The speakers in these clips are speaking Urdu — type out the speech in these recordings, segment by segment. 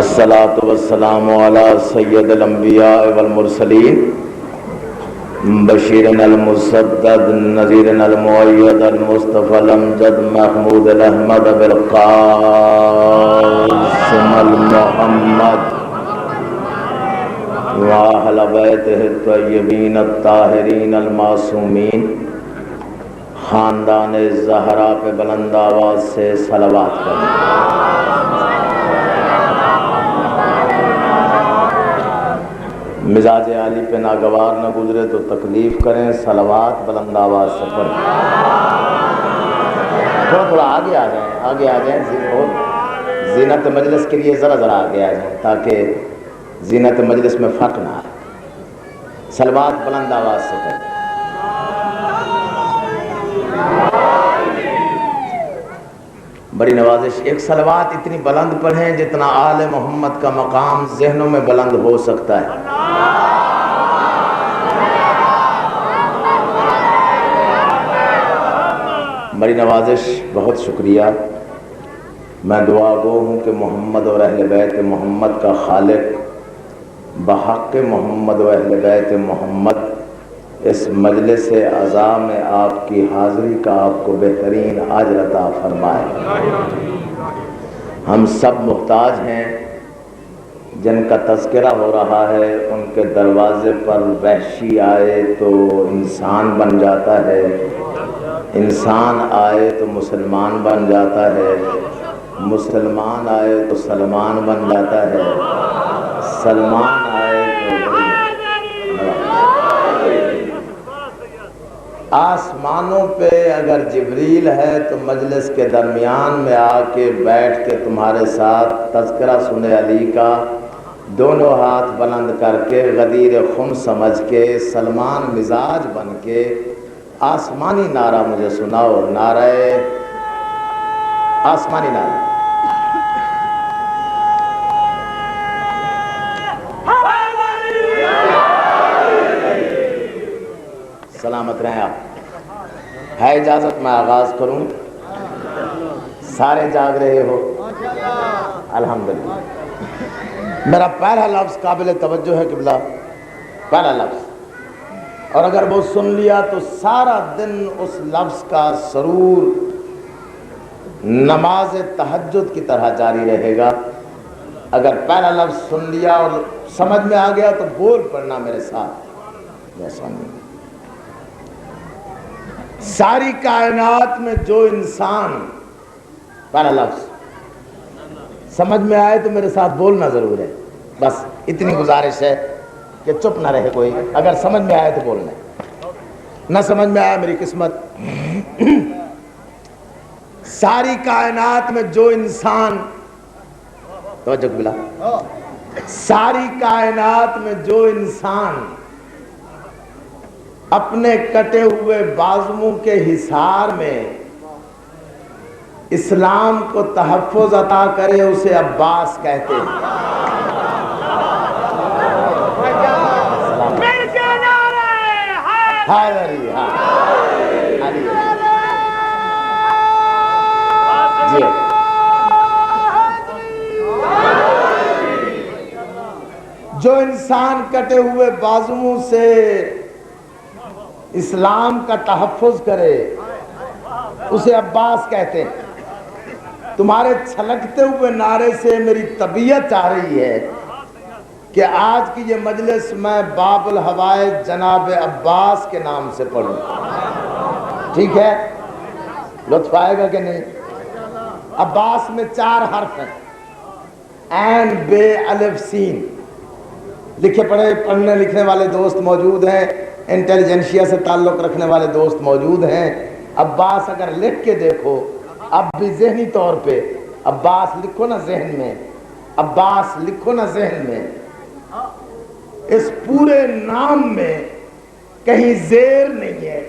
الصلاة والسلام على سید الانبیاء والمرسلین بشیر المصدد نذیر المؤید المصطفى الامجد محمود الاحمد بالقاسم المحمد واہل بیتہ الطیبین الطاہرین المعصومین خاندان زہرا پہ بلند آواز سے صلوات کریں۔ مزاج عالی پہ ناگوار نہ گزرے تو تکلیف کریں، صلوات بلند آواز سے پڑھیں۔ تھوڑا آگے آ جائیں زینت مجلس کے لیے ذرا آگے آ جائیں تاکہ زینت مجلس میں فرق نہ آئے۔ صلوات بلند آواز سے پڑھیں۔ بڑی نوازش، ایک صلوات اتنی بلند پڑھیں جتنا آل محمد کا مقام ذہنوں میں بلند ہو سکتا ہے۔ بڑی نوازش، بہت شکریہ۔ میں دعا گو ہوں کہ محمد اور اہل بیت محمد کا خالق بحق محمد و اہل بیت محمد اس مجلس عزا میں آپ کی حاضری کا آپ کو بہترین اجر عطا فرمائے۔ ہم سب محتاج ہیں، جن کا تذکرہ ہو رہا ہے ان کے دروازے پر وحشی آئے تو انسان بن جاتا ہے، انسان آئے تو مسلمان بن جاتا ہے، مسلمان آئے تو سلمان بن جاتا ہے، سلمان آئے تو آسمانوں پہ اگر جبریل ہے تو مجلس کے درمیان میں آ کے بیٹھ کے تمہارے ساتھ تذکرہ سنے علی کا دونوں ہاتھ بلند کر کے غدیر خم سمجھ کے سلمان مزاج بن کے آسمانی نعرہ مجھے سناؤ، نعرہ آسمانی نعرہ۔ سلامت رہیں آپ۔ ہے اجازت میں آغاز کروں؟ سارے جاگ رہے ہو؟ الحمدللہ۔ میرا پہلا لفظ قابل توجہ ہے قبلہ، پہلا لفظ، اور اگر وہ سن لیا تو سارا دن اس لفظ کا سرور نماز تہجد کی طرح جاری رہے گا۔ اگر پہلا لفظ سن لیا اور سمجھ میں آ گیا تو بول پڑھنا میرے ساتھ۔ ساری کائنات میں جو انسان، پہلا لفظ سمجھ میں آئے تو میرے ساتھ بولنا ضرور ہے، بس اتنی گزارش ہے کہ چپ نہ رہے کوئی، اگر سمجھ میں آئے تو بولنا ہے، نہ سمجھ میں آیا میری قسمت۔ ساری کائنات میں جو انسان، توجہ بلا، ساری کائنات میں جو انسان اپنے کٹے ہوئے بازوؤں کے حصار میں اسلام کو تحفظ عطا کرے اسے عباس کہتے ہیں۔ جو انسان کٹے ہوئے بازوؤں سے اسلام کا تحفظ کرے اسے عباس کہتے ہیں۔ تمہارے چھلکتے ہوئے نعرے سے میری طبیعت چاہ رہی ہے کہ آج کی یہ مجلس میں باب الحوائج جناب عباس کے نام سے پڑھوں، ٹھیک ہے؟ لطف آئے گا کہ نہیں؟ عباس میں 4 حرف ہیں، عین بے الف سین۔ لکھے پڑھے پڑھنے لکھنے والے دوست موجود ہیں، انٹیلیجنشیا سے تعلق رکھنے والے دوست موجود ہیں۔ عباس اگر لکھ کے دیکھو، اب بھی ذہنی طور پہ عباس لکھو نا ذہن میں، عباس لکھو نا ذہن میں، اس پورے نام میں کہیں زیر نہیں ہے۔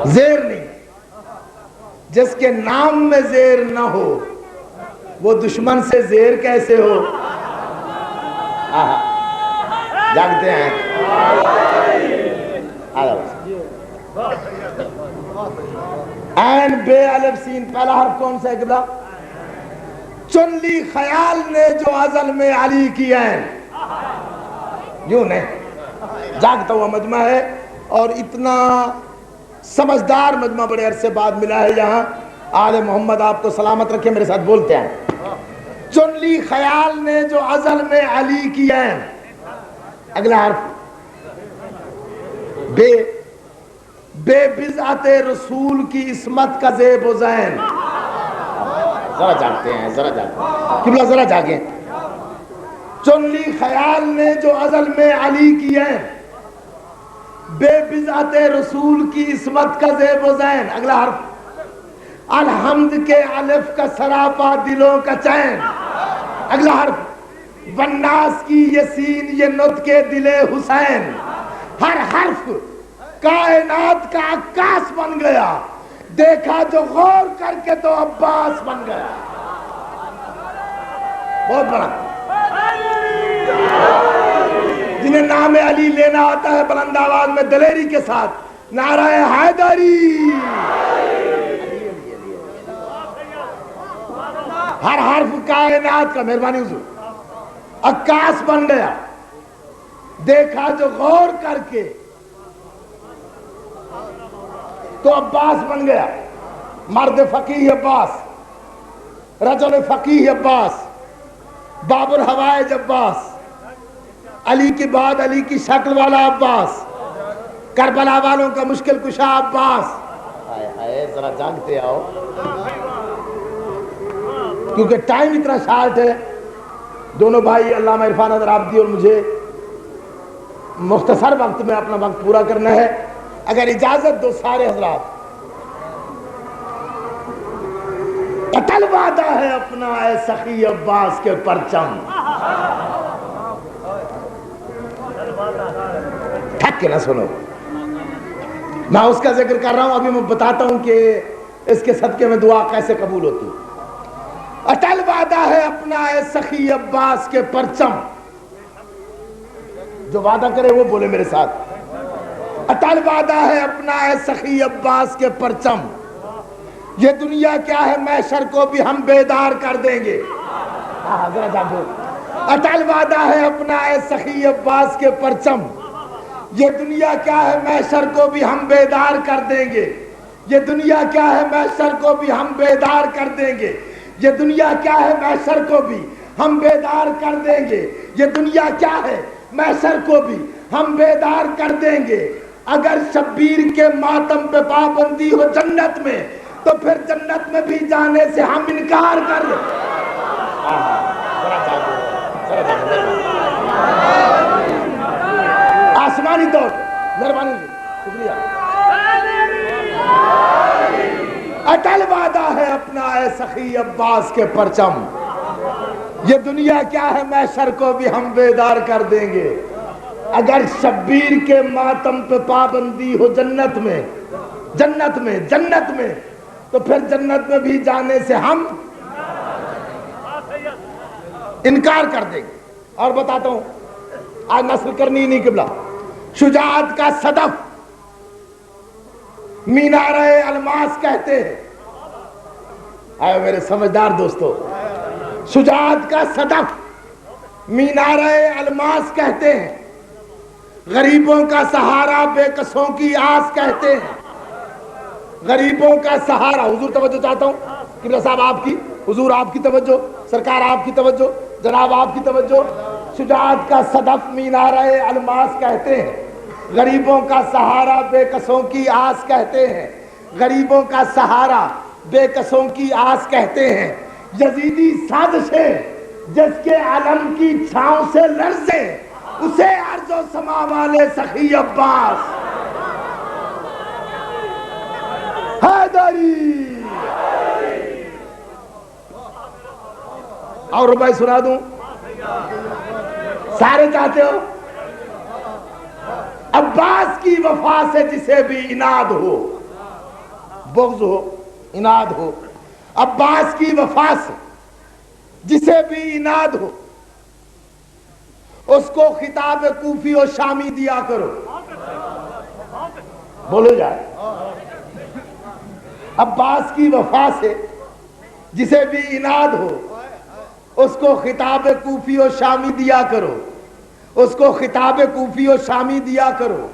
زیر نہیں، جس کے نام میں زیر نہ ہو وہ دشمن سے زیر کیسے ہو؟ جاگتے ہیں عین بے الف سین، پہلا حرف کون سا ہے قبلہ؟ چن لی خیال نے جو ازل میں علی کی عین. یوں نہیں، جاگتا ہوا مجمع ہے اور اتنا سمجھدار مجمع بڑے عرصے بعد ملا ہے یہاں. آل محمد آپ کو سلامت رکھے، میرے ساتھ بولتے ہیں. چن لی خیال نے جو ازل میں علی کی عین. اگلا حرف بے، بے بضعت رسول کی عصمت کا زیب و زین. ذرا جاگتے ہیں، ذرا جاگتے ہیں قبلہ، ذرا جاگیں. چن لی خیال نے جو ازل میں علی کی عین، بے بضعت رسول کی عصمت کا زیب و زین. اگلا حرف الحمد کے الف کا سراپا دلوں کا چین. اگلا حرف والناس کی یسین یہ نطق دل حسین. ہر حرف کائنات کا عکاس بن گیا، دیکھا جو غور کر کے تو عباس بن گیا. بہت بڑا. جنہیں نام علی لینا آتا ہے بلند آواز میں دلیری کے ساتھ نعرہ حیدری. ہر حرف کائنات کا، مہربانی حضور، عکاس بن گیا، دیکھا جو غور کر کے تو عباس بن گیا. مرد فقیہ عباس، رجل فقیہ عباس، باب الحوائج عباس، علی کے بعد علی کی شکل والا عباس، کربلا والوں کا مشکل کشا عباس. ذرا جانتے آؤ کیونکہ ٹائم اتنا شارٹ ہے. دونوں بھائی علامہ عرفان اظہر عابدی اور مجھے مختصر وقت میں اپنا وقت پورا کرنا ہے. اگر اجازت دو سارے حضرات، اٹل وعدہ ہے اپنا اے سخی عباس کے پرچم. تھک کے نہ سنو، میں اس کا ذکر کر رہا ہوں. ابھی میں بتاتا ہوں کہ اس کے صدقے میں دعا کیسے قبول ہوتی. اٹل وعدہ ہے اپنا اے سخی عباس کے پرچم. جو وعدہ کرے وہ بولے میرے ساتھ. اٹل وعدہ ہے اپنا اے سخی عباس کے پرچم. یہ دنیا کیا ہے محشر کو بھی ہم بیدار کر دیں گے. اٹل وعدہ ہے اپنا اے سخی عباس کے پرچم. یہ دنیا کیا ہے محشر کو بھی ہم بیدار کر دیں گے. یہ دنیا کیا ہے محشر کو بھی ہم بیدار کر دیں گے. یہ دنیا کیا ہے محشر کو بھی ہم بیدار کر دیں گے. یہ دنیا کیا ہے محشر کو بھی ہم بیدار کر دیں گے. اگر شبیر کے ماتم پہ پابندی ہو جنت میں تو پھر جنت میں بھی جانے سے ہم انکار کر دیں. آسمانی طور مہربانی، شکریہ. اٹل وعدہ ہے اپنا اے سخی عباس کے پرچم. یہ دنیا کیا ہے محشر کو بھی ہم بیدار کر دیں گے. اگر شبیر کے ماتم پہ پابندی ہو جنت میں تو پھر جنت میں بھی جانے سے ہم انکار کر دیں گے. اور بتاتا ہوں، آج نصر کرنی نہیں قبلہ. شجاعت کا صدف مینارہ الماس کہتے ہیں. آئے میرے سمجھدار دوستو، شجاعت کا صدف مینارہ الماس کہتے ہیں. غریبوں کا سہارا بے کسوں کی آس کہتے ہیں. غریبوں کا سہارا. حضور توجہ چاہتا ہوں، قبلہ صاحب آپ کی، حضور آپ کی توجہ، سرکار آپ کی توجہ، جناب آپ کی توجہ. شجاعت کا صدف مینارہ الماس کہتے ہیں. غریبوں کا سہارا بے کسوں کی آس کہتے ہیں. غریبوں کا سہارا بے کسوں کی آس کہتے ہیں. یزیدی سازشیں جس کے علم کی چھاؤں سے لرزے اسے ارض و سما والے سخی عباس. حیدری. اور ربائی سنا دوں؟ سارے چاہتے ہو؟ عباس کی وفا سے جسے بھی اناد ہو، بغض ہو، اناد ہو، عباس کی وفا سے جسے بھی اناد ہو، اس کو خطاب کوفی و شامی دیا کرو. بولو جائے عباس کی وفا سے جسے بھی اناد ہو اس کو خطاب کوفی و شامی دیا کرو، اس کو خطاب کوفی و شامی دیا کرو۔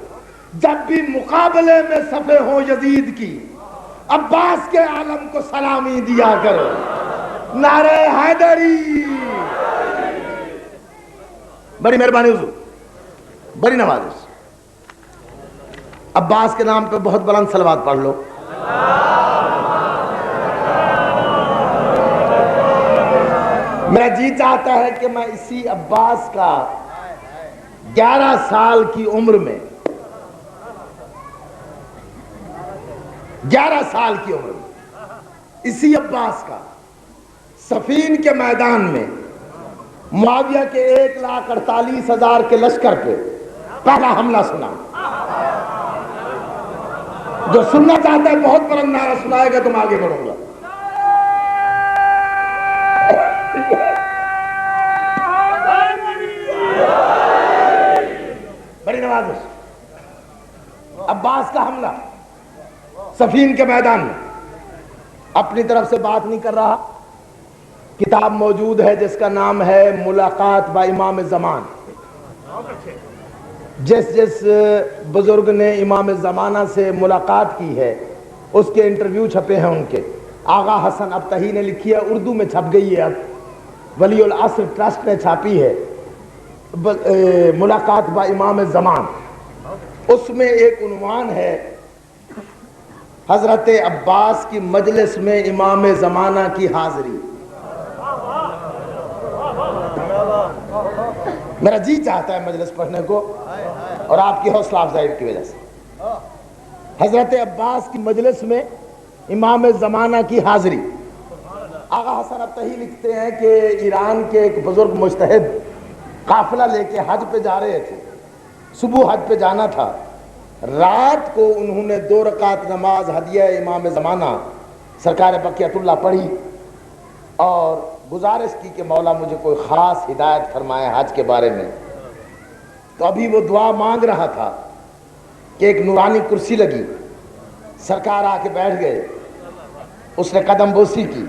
جب بھی مقابلے میں صفے ہوں یزید کی عباس کے عالم کو سلامی دیا کرو۔ نعرہ حیدری۔ بڑی مہربانی حضور، بڑی نوازش۔ عباس کے نام پہ بہت بلند صلوات پڑھ لو۔ میرا جی چاہتا ہے کہ میں اسی عباس کا 11 سال کی عمر میں 11 سال کی عمر میں اسی عباس کا صفین کے میدان میں معاویہ کے 1,48,000 کے لشکر پہ پہلا حملہ سنا۔ جو سننا چاہتا ہے بہت بلند نعرہ سنائے گا تو میں آگے بڑھوں گا۔ بڑی نوازش۔ عباس کا حملہ صفین کے میدان میں، اپنی طرف سے بات نہیں کر رہا، کتاب موجود ہے جس کا نام ہے ملاقات با امام زمان۔ جس بزرگ نے امام زمانہ سے ملاقات کی ہے اس کے انٹرویو چھپے ہیں ان کے۔ آغا حسن ابتہی نے لکھی ہے، اردو میں چھپ گئی ہے، اب ولی العصر ٹرسٹ نے چھاپی ہے، ملاقات با امام زمان۔ اس میں ایک عنوان ہے حضرت عباس کی مجلس میں امام زمانہ کی حاضری۔ میرا جی چاہتا ہے مجلس پڑھنے کو اور آپ کی حوصلہ افزائی کی وجہ سے۔ حضرت عباس کی مجلس میں امام زمانہ کی حاضری۔ آغا حسن ابتہی لکھتے ہیں کہ ایران کے ایک بزرگ مجتہد قافلہ لے کے حج پہ جا رہے تھے، صبح حج پہ جانا تھا، رات کو انہوں نے 2 رکعت نماز ہدیہ امام زمانہ سرکار بقیت اللہ پڑھی اور گزارش کی کہ مولا مجھے کوئی خاص ہدایت فرمائے حج کے بارے میں۔ تو ابھی وہ دعا مانگ رہا تھا کہ ایک نورانی کرسی لگی، سرکار آ کے بیٹھ گئے، اس نے قدم بوسی کی۔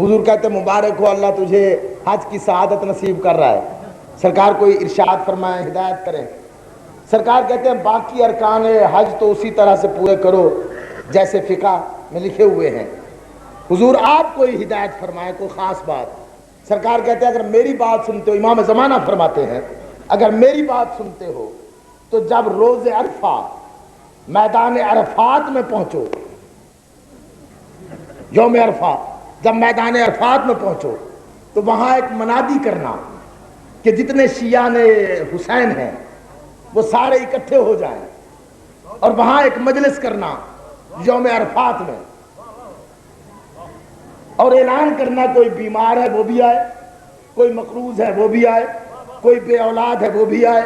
حضور کہتے مبارک ہو، اللہ تجھے حج کی سعادت نصیب کر رہا ہے، سرکار کوئی ارشاد فرمائے، ہدایت کریں۔ سرکار کہتے ہیں باقی ارکان حج تو اسی طرح سے پورے کرو جیسے فقہ میں لکھے ہوئے ہیں، حضور آپ کوئی ہدایت فرمائے، کوئی خاص بات۔ سرکار کہتے ہیں اگر میری بات سنتے ہو، امام زمانہ فرماتے ہیں اگر میری بات سنتے ہو تو جب روز عرفہ میدان عرفات میں پہنچو، یوم عرفہ جب میدان عرفات میں پہنچو تو وہاں ایک منادی کرنا کہ جتنے شیعان حسین ہیں وہ سارے اکٹھے ہو جائیں، اور وہاں ایک مجلس کرنا یوم عرفات میں، اور اعلان کرنا کوئی بیمار ہے وہ بھی آئے، کوئی مقروض ہے وہ بھی آئے، کوئی بے اولاد ہے وہ بھی آئے،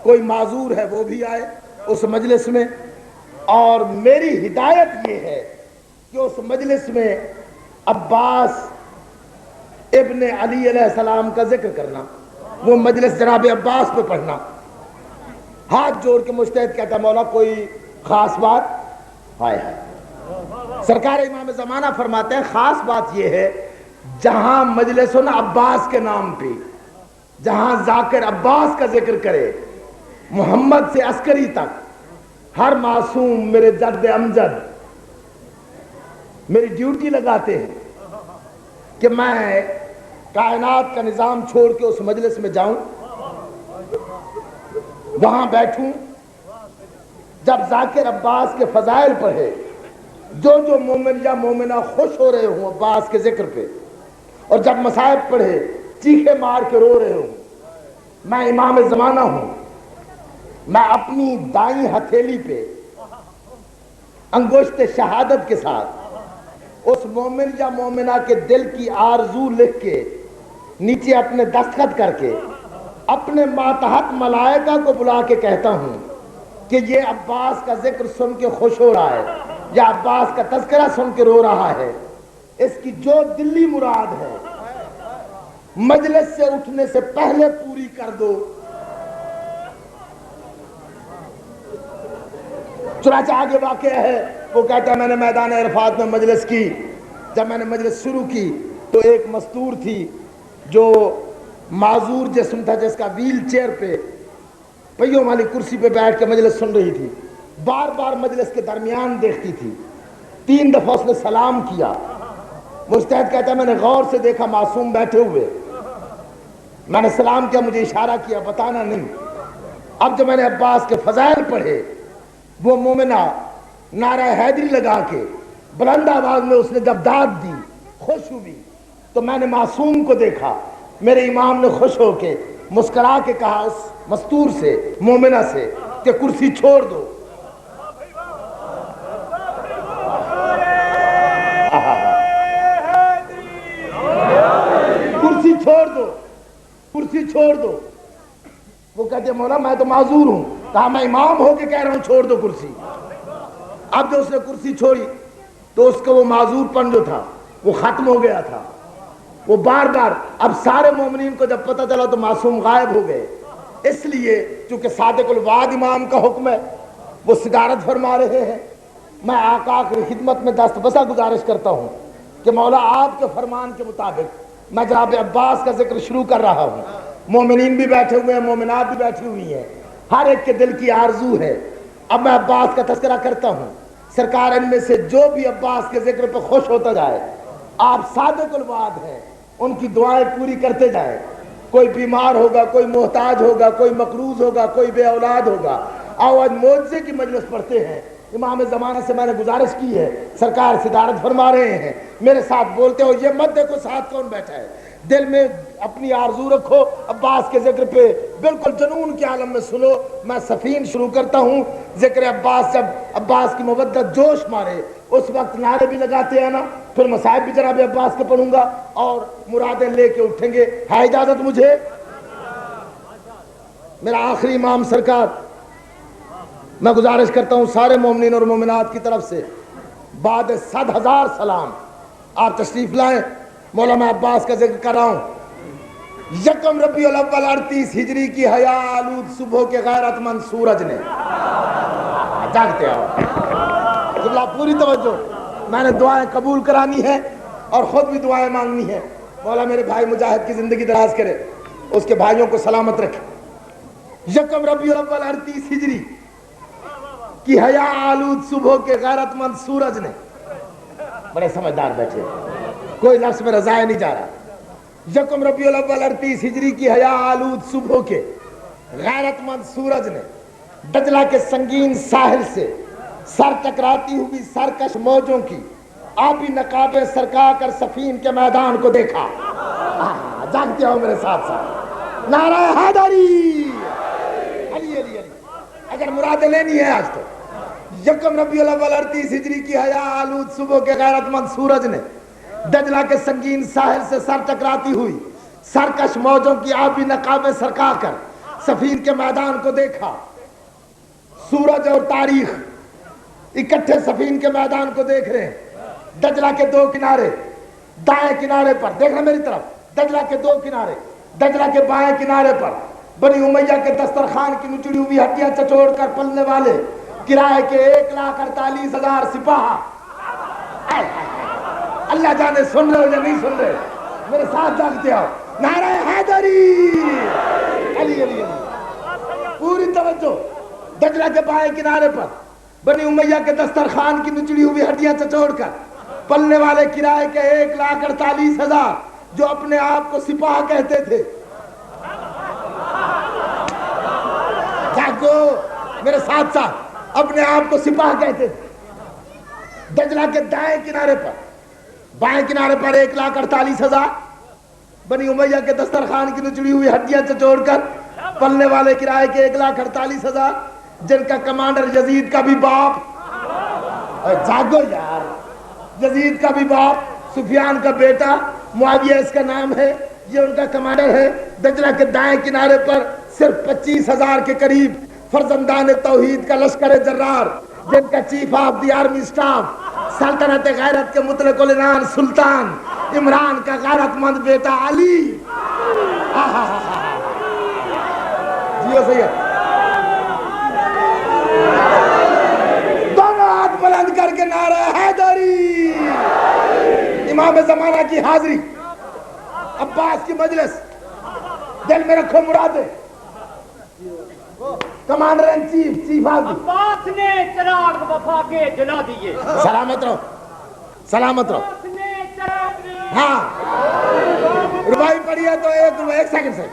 کوئی معذور ہے وہ بھی آئے اس مجلس میں۔ اور میری ہدایت یہ ہے کہ اس مجلس میں عباس ابن علی علیہ السلام کا ذکر کرنا، وہ مجلس جناب عباس پہ پڑھنا۔ ہاتھ جوڑ کے مجتہد کہتا مولا کوئی خاص بات؟ ہائے ہائے۔ سرکار امام زمانہ فرماتے ہیں خاص بات یہ ہے جہاں مجلس ہو نا عباس کے نام پہ، جہاں ذاکر عباس کا ذکر کرے، محمد سے عسکری تک ہر معصوم میرے جد امجد میری ڈیوٹی لگاتے ہیں کہ میں کائنات کا نظام چھوڑ کے اس مجلس میں جاؤں، وہاں بیٹھوں، جب ذاکر عباس کے فضائل پڑھے، جو مومن یا مومنہ خوش ہو رہے ہوں عباس کے ذکر پہ، اور جب مصائب پڑھے چیخے مار کے رو رہے ہوں، میں امام زمانہ ہوں، میں اپنی دائیں ہتھیلی پہ انگشت شہادت کے ساتھ اس مومن یا مومنہ کے دل کی آرزو لکھ کے نیچے اپنے دستخط کر کے اپنے ماتحت ملائکہ کو بلا کے کہتا ہوں کہ یہ عباس کا ذکر سن کے خوش ہو رہا ہے یا عباس کا تذکرہ سن کے رو رہا ہے، اس کی جو دلی مراد ہے مجلس سے اٹھنے سے پہلے پوری کر دو۔ چنانچہ آگے واقعہ ہے، وہ کہتا ہے میں نے میدان عرفات میں مجلس کی، جب میں نے مجلس شروع کی تو ایک مستور تھی جو معذور جسم تھا، جس کا ویل چیئر پہ پہیوں والی کرسی پہ بیٹھ کے مجلس سن رہی تھی، بار بار مجلس کے درمیان دیکھتی تھی، 3 دفعہ اس نے سلام کیا۔ مجتہد کہتا ہے میں نے غور سے دیکھا معصوم بیٹھے ہوئے، میں نے سلام کیا، مجھے اشارہ کیا، بتانا نہیں۔ اب جب میں نے عباس کے فضائل پڑھے، وہ مومنہ نعرہ حیدری لگا کے بلند آواز میں اس نے جب داد دی، خوش ہوئی، تو میں نے معصوم کو دیکھا، میرے امام نے خوش ہو کے مسکرا کے کہا اس مستور سے، مومنہ سے، کہ کرسی چھوڑ دو۔ کرسی چھوڑ دو، کرسی چھوڑ دو۔ وہ کہتے ہیں مولا میں تو معذور ہوں۔ کہا میں امام ہو کے کہہ رہا ہوں چھوڑ دو کرسی۔ اب جو اس نے کرسی چھوڑی تو اس کا وہ معذور پن جو تھا وہ ختم ہو گیا تھا۔ وہ بار بار، اب سارے مومنین کو جب پتہ چلا تو معصوم غائب ہو گئے، اس لیے چونکہ صادق الوعد امام کا حکم ہے، وہ صدارت فرما رہے ہیں۔ میں آقا کی خدمت میں دست بسا گزارش کرتا ہوں کہ مولا آپ کے فرمان کے مطابق میں جناب عباس کا ذکر شروع کر رہا ہوں، مومنین بھی بیٹھے ہوئے ہیں، مومنات بھی بیٹھی ہوئی ہیں، ہر ایک کے دل کی آرزو ہے۔ اب میں عباس کا تذکرہ کرتا ہوں، سرکار ان میں سے جو بھی عباس کے ذکر پہ خوش ہوتا جائے، آپ صادق الوعد ہیں، ان کی دعائیں پوری کرتے جائیں۔ کوئی بیمار ہوگا، کوئی محتاج ہوگا، کوئی مقروض ہوگا، کوئی بے اولاد ہوگا، آؤ آج معجزے کی مجلس پڑھتے ہیں۔ امام زمانہ سے میں نے گزارش کی ہے، سرکار صدارت فرما رہے ہیں، میرے ساتھ بولتے ہو، یہ مت دیکھو ساتھ کون بیٹھا ہے، دل میں اپنی آرزو رکھو، عباس کے ذکر پہ بالکل جنون کے عالم میں سنو۔ میں سفین شروع کرتا ہوں، ذکر عباس، جب عباس کی مودت جوش مارے اس وقت نعرے بھی لگاتے ہیں نا، پھر مصائب بھی جناب عباس کے پڑھوں گا اور مرادیں لے کے اٹھیں گے۔ ہے اجازت مجھے؟ میرا آخری امام سرکار، میں گزارش کرتا ہوں سارے مومنین اور مومنات کی طرف سے، بعد 100,000 سلام آپ تشریف لائیں۔ مولانا عباس کا ذکر کر رہا ہوں۔ یکم ربیع الاول 38 ہجری کی حیا آلود صبح کے غیرت مند سورج نے، جاگتے آؤ، پوری توجہ، میں نے دعائیں قبول کرانی ہے اور خود بھی دعائیں مانگنی ہے۔ مولا میرے بھائی مجاہد کی زندگی دراز کرے، اس کے بھائیوں کو سلامت رکھے۔ یکم ربیع الاول 38 ہجری کی حیا آلود صبح کے غیرت مند سورج نے، بڑے سمجھدار بیٹھے، کوئی لفظ میں رضائے نہیں جا رہا۔ یکم ربیع الاول 38 ہجری کی حیا آلود صبح کے غیرت مند سورج نے دجلہ کے سنگین ساحل سے سر ٹکراتی ہوئی سرکش موجوں کی آبی نقابیں سرکا کر سفین کے میدان کو دیکھا۔ جانتے ہو میرے ساتھ ساتھ نعرہ حیدری، علی علی علی، اگر مرادیں لینی ہے آج تو۔ یکم ربیع الاول 38 ہجری کی حیا آلود صبح کے غیرت مند سورج نے دجلہ کے سنگین ساحل سے سر ٹکراتی ہوئی سرکش موجوں کی آبی نقابیں سرکا کر سفین کے میدان کو دیکھا۔ سورج اور تاریخ اکٹھے سفین کے میدان کو دیکھ رہے ہیں۔ دجلہ کے 2 کنارے، دائیں کنارے پر دیکھنا میری طرف، دجلہ کے 2 کنارے، دجلہ کے بائیں کنارے پر بنی امیہ کے دسترخوان کی نچڑی ہوئی ہڈیاں چچوڑ کر پلنے والے کرائے کے 1,48,000 سپاہ۔ اللہ جانے سن رہے ہو یا نہیں سن رہے، میرے ساتھ جاگتے آؤ، نعرہ حیدری، علی علی علی، پوری توجہ۔ دجلہ کے بائیں کنارے پر بنی امیہ کے دسترخوان کی نچڑی ہوئی ہڈیاں چچوڑ کر پلنے والے کرائے کے 1,48,000 جو اپنے آپ کو سپاہ کہتے تھے۔ جاگو میرے ساتھ ساتھ، اپنے آپ کو سپاہ کہتے تھے۔ دجلہ کے دائیں کنارے پر، بائیں کنارے پر 1,48,000 بنی امیہ کے دسترخوان کی نچڑی ہوئی ہڈیاں چچوڑ کر پلنے والے کرائے کے 1,48,000 جن کا کمانڈر یزید کا بھی باپ، جاگو یار، یزید کا بھی باپ، سفیان کا بیٹا معاویہ اس کا نام ہے، یہ ان کا کمانڈر ہے۔ دجلہ کے دائیں کنارے پر صرف 25,000 کے قریب فرزندان توحید کا لشکر جرار جن کا chief of the army staff سلطنت غیرت کے مطلق العنان سلطان عمران کا غیرت مند بیٹا علی۔ جیو سید، امام زمانہ کی حاضری، عباس کی مجلس، دل میں رکھو مرادیں، commander in chief, chief of Abbas نے چراغ وفا کے جلا دیے. سلامت رہو، سلامت رہو. عباس نے چراغ ہاں ربائی پڑھی ہے تو ایک سیکنڈ سے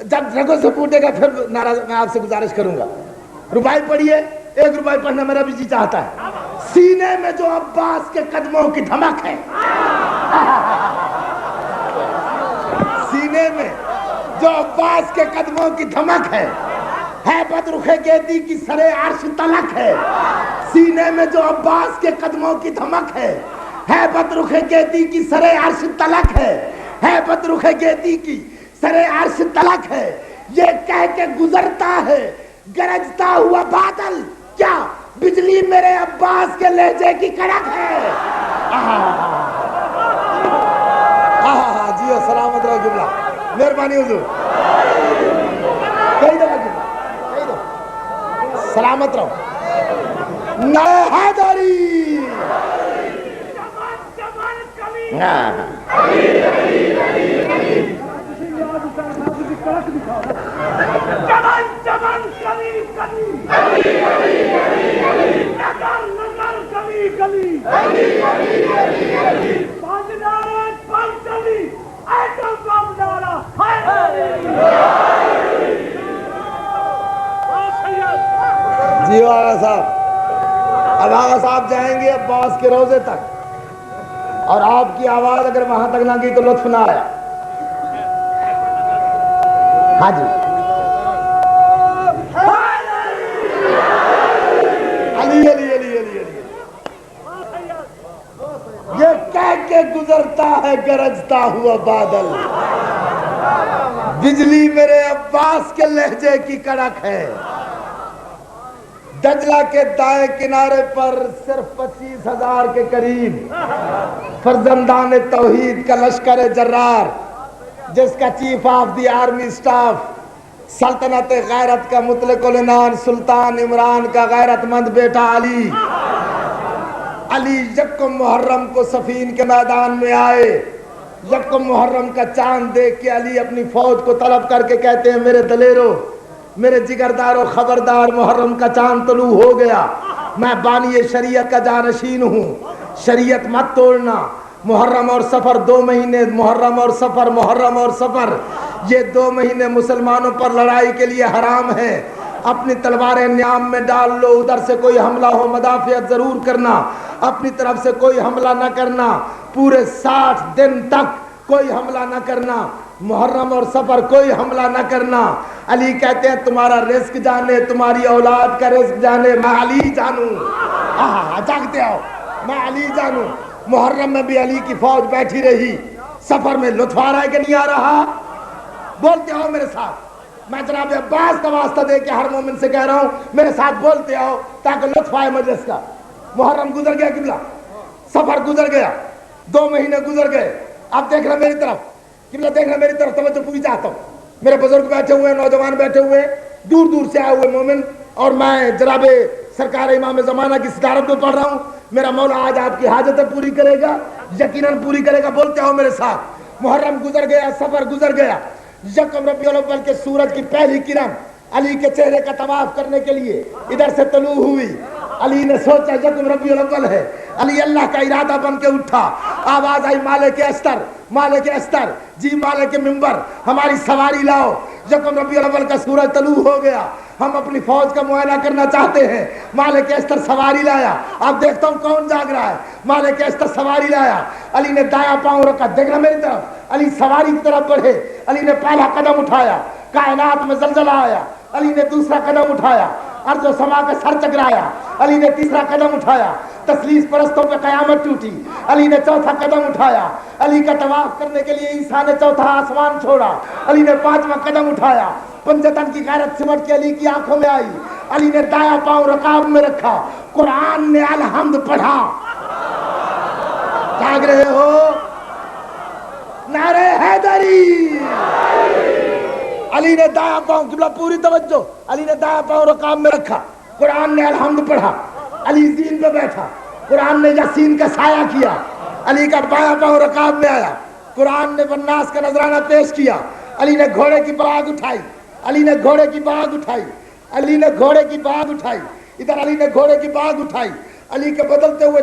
جب رگوں سے پوٹے گا پھر ناراض میں آپ سے گزارش کروں گا. ربائی پڑھیے، ایک ربائی پڑھنا میرا بھی جی چاہتا ہے. سینے میں جو عباس کے قدموں کی دھمک ہے، سینے میں جو عباس کے قدموں کی دھمک ہے بدرخ گیدی کی سرے عرش تلک ہے. سینے میں جو عباس کے قدموں کی دھمک ہے بدرخ گیدی کی سرے عرش تلک ہے بدرخ گیدی کی سرے عرش تلک ہے. یہ کہہ کے گزرتا ہے گرجتا ہوا بادل، کیا بجلی میرے عباس کے لہجے کی کڑک ہے. جی سلامت رہو جملہ، مہربانی حضور. کہی دو کہی دو، سلامت رہو. نعرہ حیدری. جی آغا صاحب، اب آغا صاحب جائیں گے عباس کے روضے تک، اور آپ کی آواز اگر وہاں تک نہ گئی تو لطف نہ آیا. ہاں جی علی علی علی علی علی. یہ کہہ کے گزرتا ہے گرجتا ہوا بادل، بجلی میرے عباس کے لہجے کی کڑک ہے. دجلہ کے دائیں کنارے پر صرف 25,000 کے قریب فرزندان توحید کا لشکر جرار، جس کا chief of the army staff سلطنت غیرت کا مطلق العنان سلطان عمران کا غیرت مند بیٹا علی. علی یکم محرم کو صفین کے میدان میں آئے. یکم محرم کا چاند دیکھ کے علی اپنی فوج کو طلب کر کے کہتے ہیں میرے دلیرو، میرے جگردارو، خبردار، محرم کا چاند طلوع ہو گیا. میں بانی شریعت کا جانشین ہوں، شریعت مت توڑنا. محرم اور سفر 2 مہینے، محرم اور سفر، محرم اور سفر، یہ 2 مہینے مسلمانوں پر لڑائی کے لیے حرام ہے. اپنی تلواریں نیام میں ڈال لو، ادھر سے کوئی حملہ ہو مدافعت ضرور کرنا، اپنی طرف سے کوئی حملہ نہ کرنا. پورے 60 دن تک کوئی حملہ نہ کرنا، محرم اور سفر کوئی حملہ نہ کرنا. علی کہتے ہیں تمہارا رزق جانے، تمہاری اولاد کا رزق جانے، میں علی جانوں. جاگتے آؤ، میں علی جانوں. محرم میں بھی علی کی فوج بیٹھی رہی. سفر میں لطف آ رہا ہے کہ نہیں آ رہا؟ بولتے آؤ میرے ساتھ. میں جناب عباس کا واسطہ دے کے ہر مومن سے کہہ رہا ہوں میرے ساتھ بولتے آؤ تاکہ لطف آئے مجلس کا. محرم گزر گیا قبلہ، سفر گزر گیا، 2 مہینے گزر گئے. اب دیکھ رہا میری طرف، قبلہ دیکھ رہا میری طرف، توجہ پوری چاہتا ہوں. میرے بزرگ بیٹھے ہوئے ہیں، نوجوان بیٹھے ہوئے ہیں، دور دور سے آئے ہوئے مومن، اور میں جناب سرکار امام زمانہ کی صدارت میں پڑھ رہا ہوں. میرا مولا آج آپ کی حاجتیں پوری کرے گا، یقیناً پوری کرے گا. بولتے ہو میرے ساتھ. محرم گزر گیا، سفر گزر گیا. یکم ربیع الاول کے سورج کی پہلی کرن علی کے چہرے کا طواف کرنے کے لیے ادھر سے طلوع ہوئی. علی نے سوچا یکم ربیع الاول ہے. علی اللہ کا ارادہ بن کے اٹھا. آواز آئی مالک استر، مالک استر، جی مالک منبر، ہماری سواری لاؤ. یکم ربیع الاول کا سورج طلوع ہو گیا. ہم اپنی فوج کا معائنہ کرنا چاہتے ہیں. مالک استر سواری لایا. اب دیکھتا ہوں کون جاگ رہا ہے. مالک استر سواری لایا. علی نے دایاں پاؤں رکھا، دیکھنا میری طرف. علی سواری کی طرف بڑھے. علی نے پہلا قدم اٹھایا، کائنات میں زلزلہ آیا. علی نے دوسرا قدم اٹھایا، ارض و سما کا سر چکرایا. علی نے تیسرا قدم اٹھایا، تثلیث پرستوں پہ قیامت ٹوٹی. علی نے چوتھا قدم اٹھایا. علی کا طواف کرنے کے لیے عیسیٰ نے چوتھا آسمان چھوڑا. علی نے 5واں قدم اٹھایا. پنجتن کی غیرت سمٹ کے علی کی آنکھوں میں آئی. علی نے دایاں پاؤں رکاب میں رکھا. قرآن نے الحمد پڑھا. جاگ رہے ہو؟ نعرہ حیدری. علی نے دایاں پاؤں، قبلہ پوری توجہ، علی نے دایاں پاؤں رکاب میں رکھا. قرآن نے الحمد پڑھا. علی زین پہ بیٹھا. قرآن نے یاسین کا سایہ کیا. علی کا بایاں پاؤں رکاب میں آیا، قرآن نے والناس کا نذرانہ پیش کیا، علی نے گھوڑے کی باگ اٹھائی، علی نے گھوڑے کی باگ اٹھائی، علی نے گھوڑے کی باگ اٹھائی، ادھر علی نے گھوڑے کی باگ اٹھائی۔ علی کے بدلتے ہوئے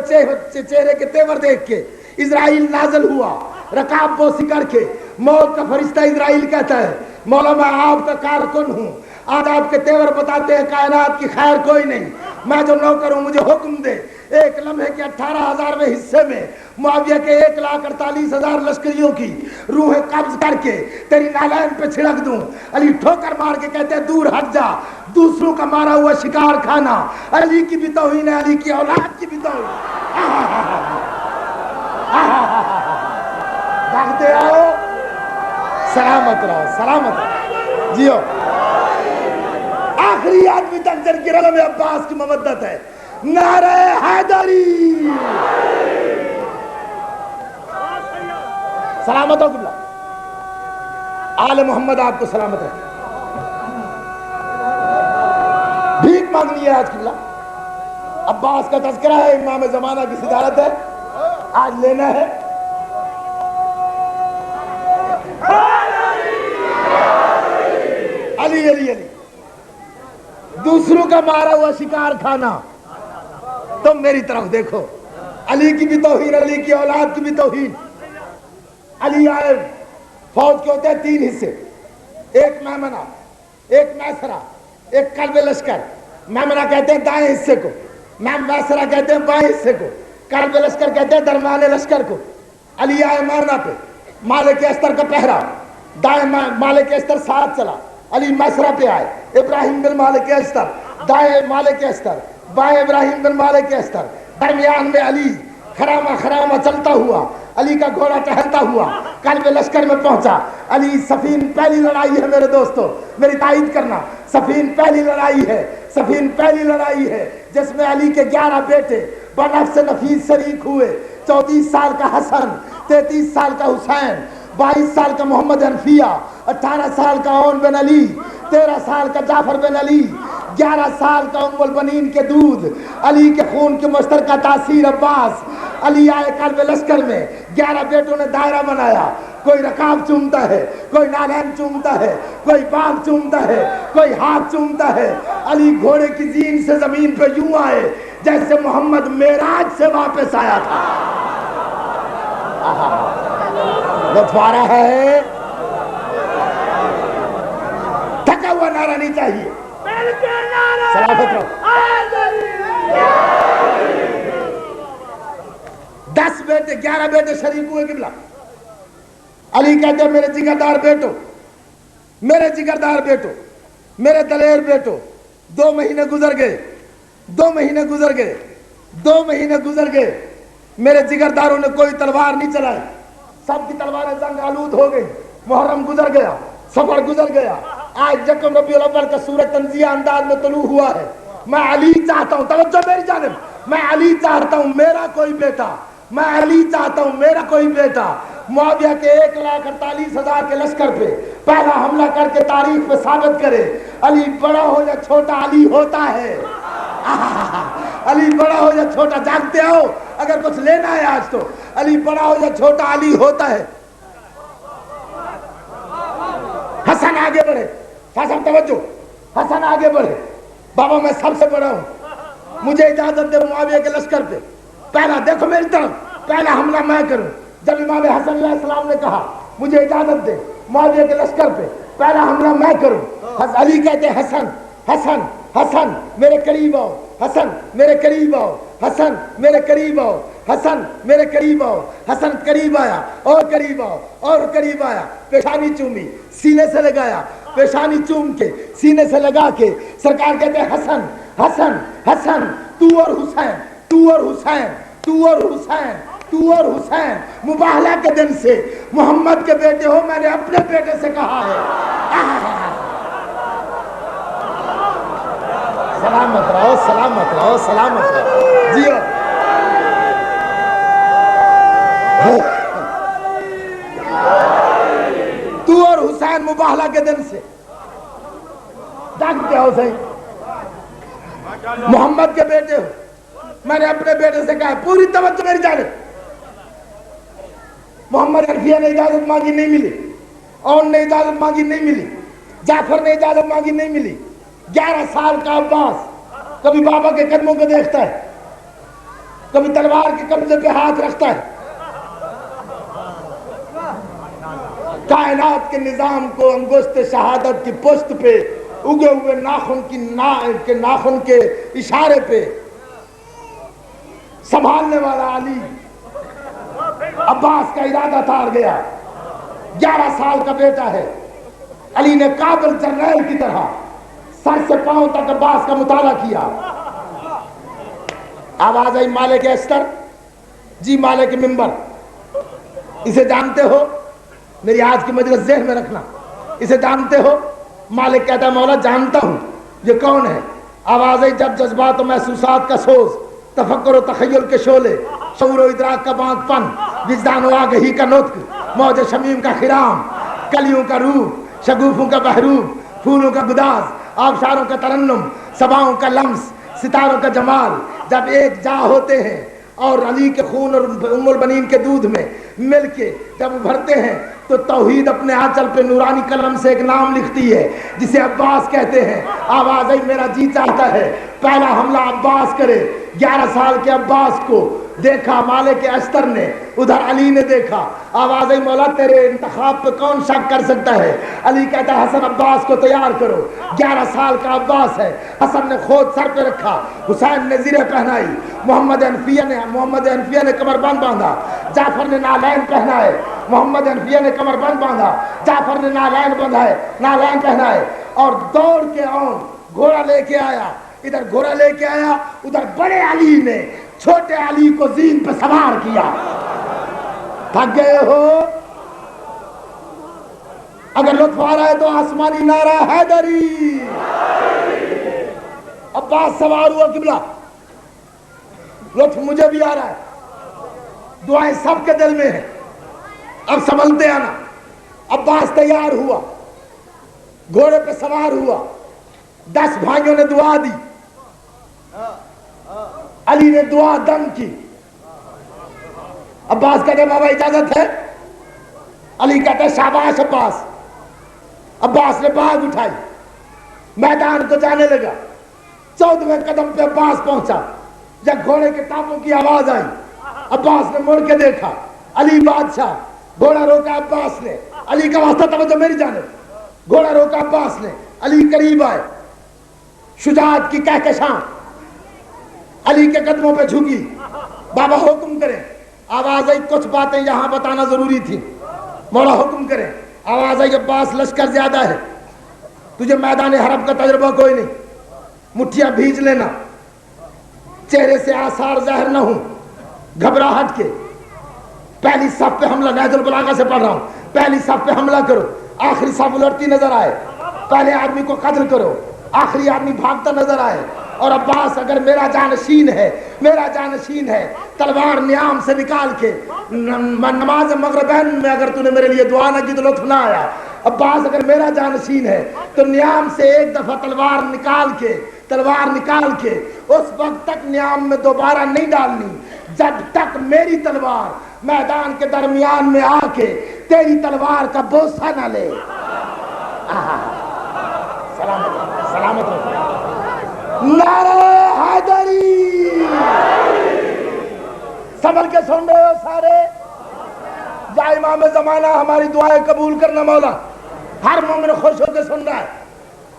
چہرے کے تیور دیکھ کے اسرائیل نازل ہوا، رکاب بوسی کر کے۔ موت کا فرشتہ اسرائیل کہتا ہے مولا میں آپ کا کارکن ہوں، آج آپ کے تیور بتاتے ہیں کائنات کی خیر کوئی نہیں، میں جو نوکر ہوں مجھے حکم دے ایک لمحے کے 18,000ویں حصے میں معاویہ کے 1,48,000 لشکریوں کی روحیں قبض کر کے تیری نالین پہ چھڑک دوں۔ علی ٹھوکر مار کے کہتے ہیں دور ہٹ جا، دوسروں کا مارا ہوا شکار کھانا۔ علی کی بھی توہین ہے، علی کی اولاد کی بھی توہین۔ بھاگتے آؤ، سلامت رہو، سلامت رہو، جیو۔ آخری آدمی تک جن کی رغم عباس کی مودت ہے، نعرہ حیدری، سلامت ہو قبلہ، آل محمد آپ کو سلامت رکھے۔ بھیک مانگنی ہے آج قبلہ، عباس کا تذکرہ ہے، امام زمانہ کی صدارت ہے، آج لینا ہے۔ علی علی علی، دوسروں کا مارا ہوا شکار کھانا۔ تم میری طرف دیکھو، علی کی بھی توہین، علی کی اولاد کی بھی توہین۔ علی آئے، فوج کے ہوتے ہیں 3 حصے، ایک میمنہ، ایک میسرہ، ایک قلب لشکر۔ میمنہ کہتے ہیں دائیں حصے کو، میسرہ کہتے ہیں بائیں حصے کو، قلب لشکر کہتے ہیں درمیان لشکر کو۔ علی آئے مارنا پہ، مالک استر کا پہرا، دائیں مالک استر ساتھ چلا، علی میسرہ پہ آئے، ابراہیم بن مالک استر، دائیں مالک استر، بائیں ابراہیم بن مالک استر، درمیان میں علی خرامہ خرامہ چلتا ہوا، علی کا گھوڑا ٹہلتا ہوا قلب لشکر میں پہنچا۔ علی صفین پہلی لڑائی ہے میرے دوستو، میری تائید کرنا، صفین پہلی لڑائی ہے، صفین پہلی لڑائی ہے جس میں علی کے 11 بیٹے بنفس نفیس شریک ہوئے۔ 34 سال کا حسن، 33 سال کا حسین، 22 سال کا محمد حنفیہ، 18 سال کا عون بن علی، 13 سال کا جعفر بن علی، 11 سال کا ام البنین کے دودھ، علی کے خون کی مشترکہ تاثیر عباس۔ علی آئے قلب لشکر میں، 11 بیٹوں نے دائرہ بنایا، کوئی رکاب چومتا ہے، کوئی نالین چومتا ہے، کوئی باغ چومتا ہے، کوئی ہاتھ چومتا ہے۔ علی گھوڑے کی زین سے زمین پہ یوں آئے جیسے محمد معراج سے واپس آیا تھا۔ لطف آ رہا ہے؟ تھکا ہوا نعرہ نہیں چاہیے، سلامت رہو۔ 10 بیٹے 11 بیٹے شریک ہوئے قبلہ۔ علی کہتے ہیں میرے جگردار بیٹو، میرے جگردار بیٹو، میرے دلیر بیٹو، 2 مہینے گزر گئے، 2 مہینے گزر گئے، 2 مہینے گزر گئے، میرے جگرداروں نے کوئی تلوار نہیں چلائی، سب کی تلواریں زنگ آلود ہو گئی۔ محرم گزر گیا، سفر گزر گیا، آج یکم ربیع الاول کا سورج تنزیہ انداز میں طلوع ہوا ہے۔ میں علی چاہتا ہوں، توجہ میری جانب، میں علی چاہتا ہوں میرا کوئی بیٹا، میں علی چاہتا ہوں میرا کوئی بیٹا معاویہ کے 1,48,000 کے لشکر پہ پہلا حملہ کر کے تاریخ پہ ثابت کرے علی بڑا ہو یا چھوٹا علی ہوتا ہے۔ علی بڑا ہو یا چھوٹا، جاگتے آؤ، اگر کچھ لینا ہے آج تو علی بڑا ہو یا چھوٹا علی ہوتا ہے۔ حسن آگے بڑھے، حسن توجہ، حسن آگے بڑھے، بابا میں سب سے بڑا ہوں، مجھے اجازت دے معاویہ کے لشکر پہ پہلا، دیکھو میری طرف، پہلا حملہ میں کروں۔ جب امام حسن علیہ السلام نے کہا مجھے اجازت دے معاویہ کے لشکر پہ پہلا حملہ میں کروں، علی کہتے ہیں حسن حسن حسن میرے قریب آؤ، حسن میرے قریب آؤ، حسن میرے قریب آؤ، حسن میرے قریب آؤ۔ حسن قریب آیا اور قریب آؤ اور قریب آیا، پیشانی چومی، سینے سے لگایا، پیشانی چوم کے سینے سے لگا کے سرکار کہتے ہیں حسن حسن حسن تو اور حسین، تو اور حسین، تو اور حسین، تو اور حسین، مباہلہ کے دن سے محمد کے بیٹے ہو، میں نے اپنے بیٹے سے کہا ہے۔ سلامت رہو، سلامت رہو، سلامت رہو، جیو۔ تو اور حسین مباہلہ کے دن سے جانتے ہو صحیح، محمد کے بیٹے ہو، میں نے اپنے بیٹے سے کہا، پوری توجہ میری جانب، محمد حنفیہ نے اجازت مانگی نہیں ملی، اور نے اجازت مانگی نہیں ملی، جعفر نے اجازت مانگی نہیں ملی۔ 11 سال کا عباس کبھی بابا کے قدموں کو دیکھتا ہے، کبھی تلوار کے قبضے پہ ہاتھ رکھتا ہے، کائنات کے نظام کو انگشت شہادت کی پشت پہ اگے ہوئے ناخن کے اشارے پہ سنبھالنے والا علی عباس کا ارادہ تار گیا۔ 11 سال کا بیٹا ہے، علی نے کابل جرنیل کی طرح سر سے پاؤں تک عباس کا مطالعہ کیا۔ آواز آئی مالک استر، جی مالک منبر، اسے جانتے ہو؟ میری آج کی مجلس ذہن میں رکھنا، اسے جانتے ہو؟ مالک کہتا ہے مولا جانتا ہوں، یہ کون ہے؟ آواز آئی جب جذبات و محسوسات کا سوز، تفکر و تخیل کے شعلے، شعور و ادراک کا بانک پن، وجدان و آگہی کا نطق، موج شمیم کا خرام، کلیوں کا روح، شگوفوں کا بحروب، پھولوں کا گداز، آبشاروں کا ترنم، صباؤں کا لمس، ستاروں کا جمال جب ایک جا ہوتے ہیں اور علی کے خون اور ام البنین کے دودھ میں مل کے جب ابھرتے ہیں تو توحید اپنے آنچل پہ نورانی قلم سے ایک نام لکھتی ہے جسے عباس کہتے ہیں۔ آواز آئی میرا جی چاہتا ہے پہلا حملہ عباس کرے۔ 11 سال کے عباس کو دیکھا مالک استر نے، ادھر علی نے دیکھا۔ آواز آئی مولا تیرے انتخاب پہ کون شک کر سکتا ہے؟ علی کہتا ہے حسن عباس کو تیار کرو۔ 11 سال کا عباس ہے، حسن نے خود سر پہ رکھا، حسین نے زرہ پہنائی، محمد حنفیہ نے کمر بند باندھا، جعفر نے نالین پہنائے، محمد حنفیہ نے کمر بند باندھا، جعفر نے نالین پہنائے اور دوڑ کے آن گھوڑا لے کے آیا، ادھر گھوڑا لے کے آیا، ادھر بڑے علی نے چھوٹے علی کو زین پہ سوار کیا۔ تھک گئے ہو؟ اگر لطف آ رہا ہے تو آسمانی نعرہ حیدری۔ عباس سوار ہوا قبلہ، لطف مجھے بھی آ رہا ہے، دعائیں سب کے دل میں ہیں، اب سنبھلتے آنا۔ عباس تیار ہوا، گھوڑے پہ سوار ہوا، 10 بھائیوں نے دعا دی، علی نے دعا دم کی۔ عباس کہتے بابا اجازت ہے؟ علی کہتے شاباش عباس۔ عباس نے باغ اٹھائی، میدان کو جانے لگا۔ 14ویں قدم پہ عباس پہنچا، جب گھوڑے کے ٹانپوں کی آواز آئی عباس نے مڑ کے دیکھا، علی بادشاہ۔ گھوڑا روکا عباس نے، علی کا واسطہ توجہ میری جانب، گھوڑا روکا عباس نے، علی قریب آئے، شجاعت کی کہکشاں علی کے قدموں پہ جھکی، بابا حکم کریں۔ آواز آئی کچھ باتیں یہاں بتانا ضروری تھی، مولا حکم کریں۔ آواز آئی عباس لشکر زیادہ ہے، تجھے میدان حرب کا تجربہ کوئی نہیں، مٹھیاں بھیج لینا، چہرے سے آثار ظاہر نہ ہوں، گھبراہٹ کے۔ پہلی صف پہ حملہ، نہج البلاغہ سے پڑھ رہا ہوں، پہلی صف پہ حملہ کرو، آخری صف الٹتی نظر آئے، پہلے آدمی کو قتل کرو، آخری آدمی بھاگتا نظر آئے۔ اور عباس اگر میرا جانشین ہے، تلوار نیام سے نکال کے، نماز مغربین میں اگر تو نے میرے لیے دعا نہ کی تو لطف نہ آیا۔ عباس اگر میرا جانشین ہے تو نیام سے ایک دفعہ تلوار نکال کے اس وقت تک نیام میں دوبارہ نہیں ڈالنی جب تک میری تلوار میدان کے درمیان میں آ کے تیری تلوار کا بوسہ نہ لے۔ سلامت رہو، نعرہ حیدری۔ سنبھل کے سن رہے ہو سارے؟ یا امام زمانہ ہماری دعائیں قبول کرنا مولا، ہر مومن خوش ہو کے سن رہا ہے۔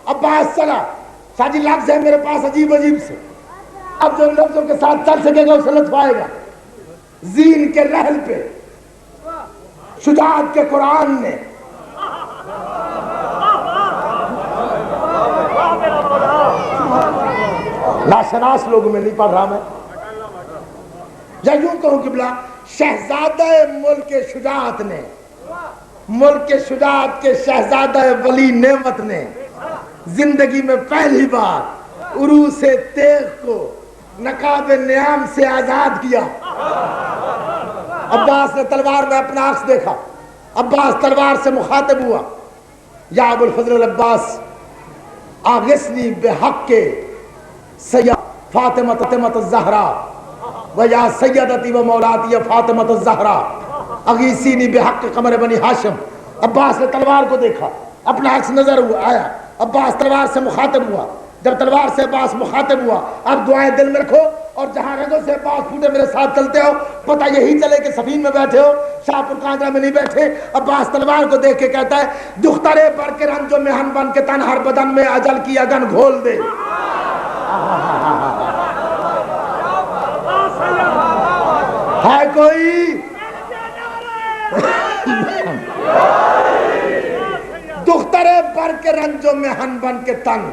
عباس چلا، شاہ جی لفظ ہے میرے پاس عجیب سے، اب جو لفظوں کے ساتھ چل سکے گا اسے لطف آئے گا۔ زین کے رحل پہ شجاعت کے قرآن نے ناشناس لوگوں میں نہیں پڑھ رہا میں، یا یوں کہوں قبلہ شہزادہ ملک شجاعت نے، ملک شجاعت کے شہزادہ ولی نعمت نے زندگی میں پہلی بار عروس تیغ کو نقاب نیام سے آزاد کیا۔ عباس نے تلوار میں اپنا عکس دیکھا، عباس تلوار سے مخاطب ہوا، یا ابو الفضل العباس آغثنی بحق سید فاطمہ الزہرا و یا سیدتی و مولاتی فاطمہ الزہرا۔ اغیثینی بحق قمر بنی ہاشم. عباس نے تلوار کو دیکھا, اپنا عکس نظر ہوا آیا, عباس تلوار سے مخاطب ہوا. جب تلوار سے عباس مخاطب ہوا, اب دعائیں دل میں رکھو اور جہاں رگوں سے عباس پھوٹے میرے ساتھ چلتے ہو, پتہ یہی چلے کہ سفین میں بیٹھے ہو, شاہپور کانگڑا میں نہیں بیٹھے. عباس تلوار کو دیکھ کے کہتا ہے دخترے بر کے رنج و محن بن کے تن ہر بدن میں اجل کی اگن گھول دے. ہے کوئی دخترے بر کے رنج و محن بن کے تن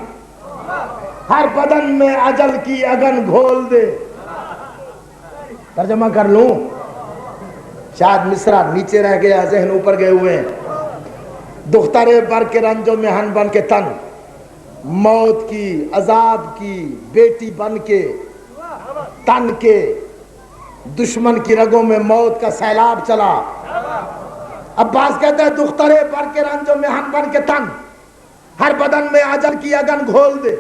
ہر بدن میں اجل کی اگن گھول دے. ترجمہ کر لوں, شاید مصرع نیچے رہ گیا, ذہن اوپر گئے ہوئے ہیں. دخترے بر کے رنج و محن بن کے تن موت کی عذاب کی بیٹی بن کے تن کے دشمن کی رگوں میں موت کا سیلاب چلا. عباس کہتا ہے دخترے بر کے رنج و محن بن کے تن ہر بدن میں اجل کی اگن گھول دے.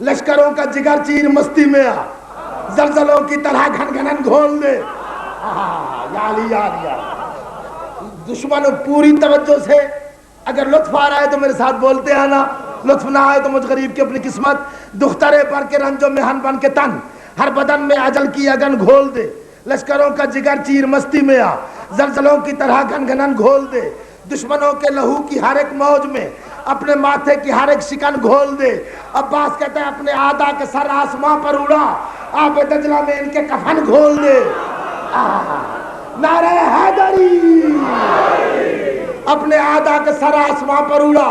لشکروں کا جگر چیر مستی میں آ, زلزلوں کی طرح گھن گھنن گھول دے. یا علی یا علی. دشمن پوری توجہ سے, اگر لطف آ رہا ہے تو میرے ساتھ بولتے ہیں نا, لطف نہ آئے تو مجھ غریب کی اپنی قسمت. دخترے بر کے رنج و محن بن کے تن ہر بدن میں اجل کی اگن گھول دے. لشکروں کا جگر چیر مستی میں آ, زلزلوں کی طرح گھن گھنن گھول دے. دشمنوں کے لہو کی ہر ایک موج میں اپنے ماتھے کی ہر ایک شکن گھول دے. عباس کہتا ہے اپنے آدھا کے سر آسماں پر اڑا, آب دجلہ میں ان کے کفن گھول دے. نعرہ حیدری. اپنے آدھا کے سر آسماں پر اڑا,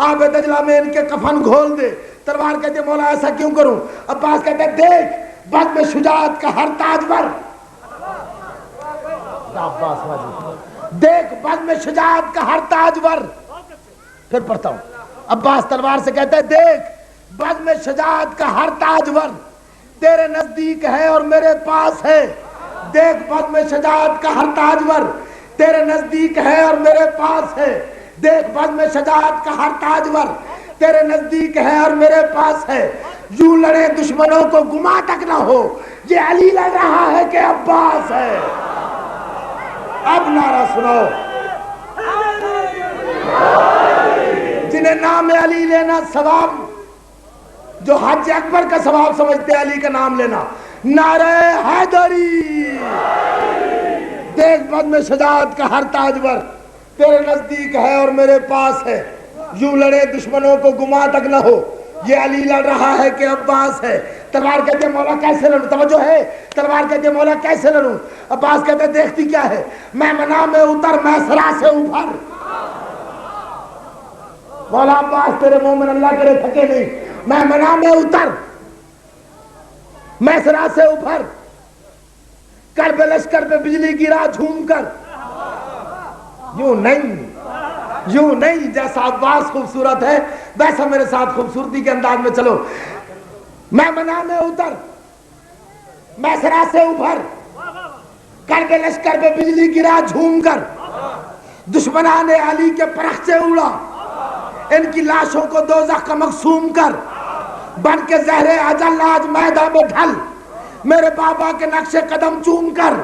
آب دجلہ میں ان کے کفن گھول دے. تلوار کہتے مولا ایسا کیوں کروں؟ عباس کہتے دیکھ بزم شجاعت کا ہر تاجور, دیکھ بزم شجاعت کا ہر تاجور. پھر پڑھتا ہوں. عباس تلوار سے کہتا ہے دیکھ بزم شجاعت کا ہر تاجور تیرے نزدیک ہے اور میرے پاس ہے. دیکھ بزم شجاعت کا ہر تاجور تیرے نزدیک ہے اور میرے پاس ہے. دیکھ بزم شجاعت کا ہر تاجور تیرے نزدیک ہے اور میرے پاس ہے. یوں لڑے دشمنوں کو گما تک نہ ہو, یہ علی لڑ رہا ہے کہ عباس ہے. اب نعرہ سنو. جنہیں نام علی لینا ثواب, جو حج اکبر کا ثواب سمجھتے ہیں علی کا نام لینا, نعرہ حیدری. دیکھ بزم شجاعت کا ہر تاجور تیرے نزدیک ہے اور میرے پاس ہے. یوں لڑے دشمنوں کو گما تک نہ ہو, یہ علی لڑ رہا ہے کہ عباس ہے. تلوار کہتے ہیں مولا کیسے لڑوں؟ توجہ ہے. تلوار کہتے ہیں مولا کیسے لڑوں؟ عباس کہتے ہیں دیکھتی کیا ہے, میں منا میں اتر میں سرا سے ابھر. مولا عباس تیرے مومن اللہ کرے تھکے نہیں, میں منا میں اتر میں سرا سے ابھر. کرب لشکر پہ بجلی گرا جھوم کر. یوں نہیں, جیسا عباس خوبصورت ہے ویسا میرے ساتھ خوبصورتی کے انداز میں چلو. میں منا میں اتر میں سرا سے ابھر, کرب لشکر پہ بجلی گرا جھوم کر. دشمنان علی کے پرخچے اڑا, ان کی لاشوں کو دوزخ کا مقسوم کر. بن کے زہر اجل آج میدان میں ڈھل, میرے بابا کے نقش قدم چوم کر.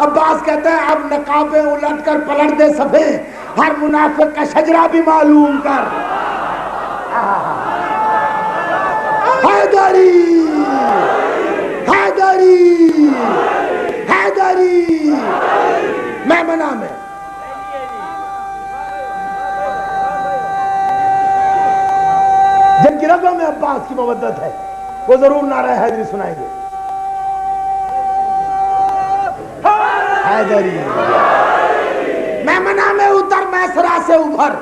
عباس کہتا ہے اب نقابیں الٹ کر پلٹ دے صفے, ہر منافق کا شجرہ بھی معلوم کر. حیدری حیدری حیدری. میں منا میں جن کی رگوں میں عباس کی مودت ہے وہ ضرور نعرہ حیدری سنائیں گے. حیدری. میں منا میں اتر میں سرا سے ابھر,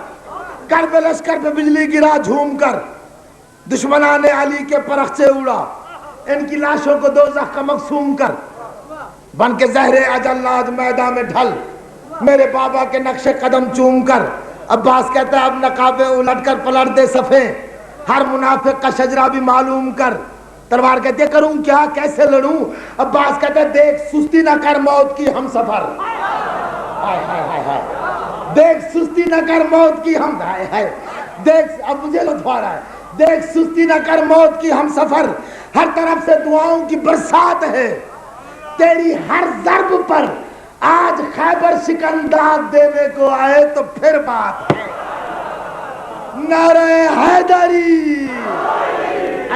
کرب لشکر پہ بجلی گرا جھوم کر. دشمنان علی کے پرخچے اڑا, ان کی لاشوں کو دوزخ کا مقسوم کر. بن کے زہر اجل آج میدان میں ڈھل, میرے بابا کے نقش قدم چوم کر. عباس کہتا ہے اب نقابیں الٹ کر پلٹ دے صفے, ہر منافق کا شجرہ بھی معلوم کر. تلوار کہتے کروں کیا, کیسے لڑوں؟ عباس کہتے دیکھ سستی نہ کر موت کی ہم سفر. دیکھ سستی نہ کر موت کی ہم, دیکھ اب مجھے لطف آ رہا ہے, دیکھ سستی نہ کر موت کی ہم سفر. ہر طرف سے دعاؤں کی برسات ہے, تیری ہر ضرب پر آج خیبر سکندات دینے کو آئے تو پھر بات ہے۔ نعرہ حیدری،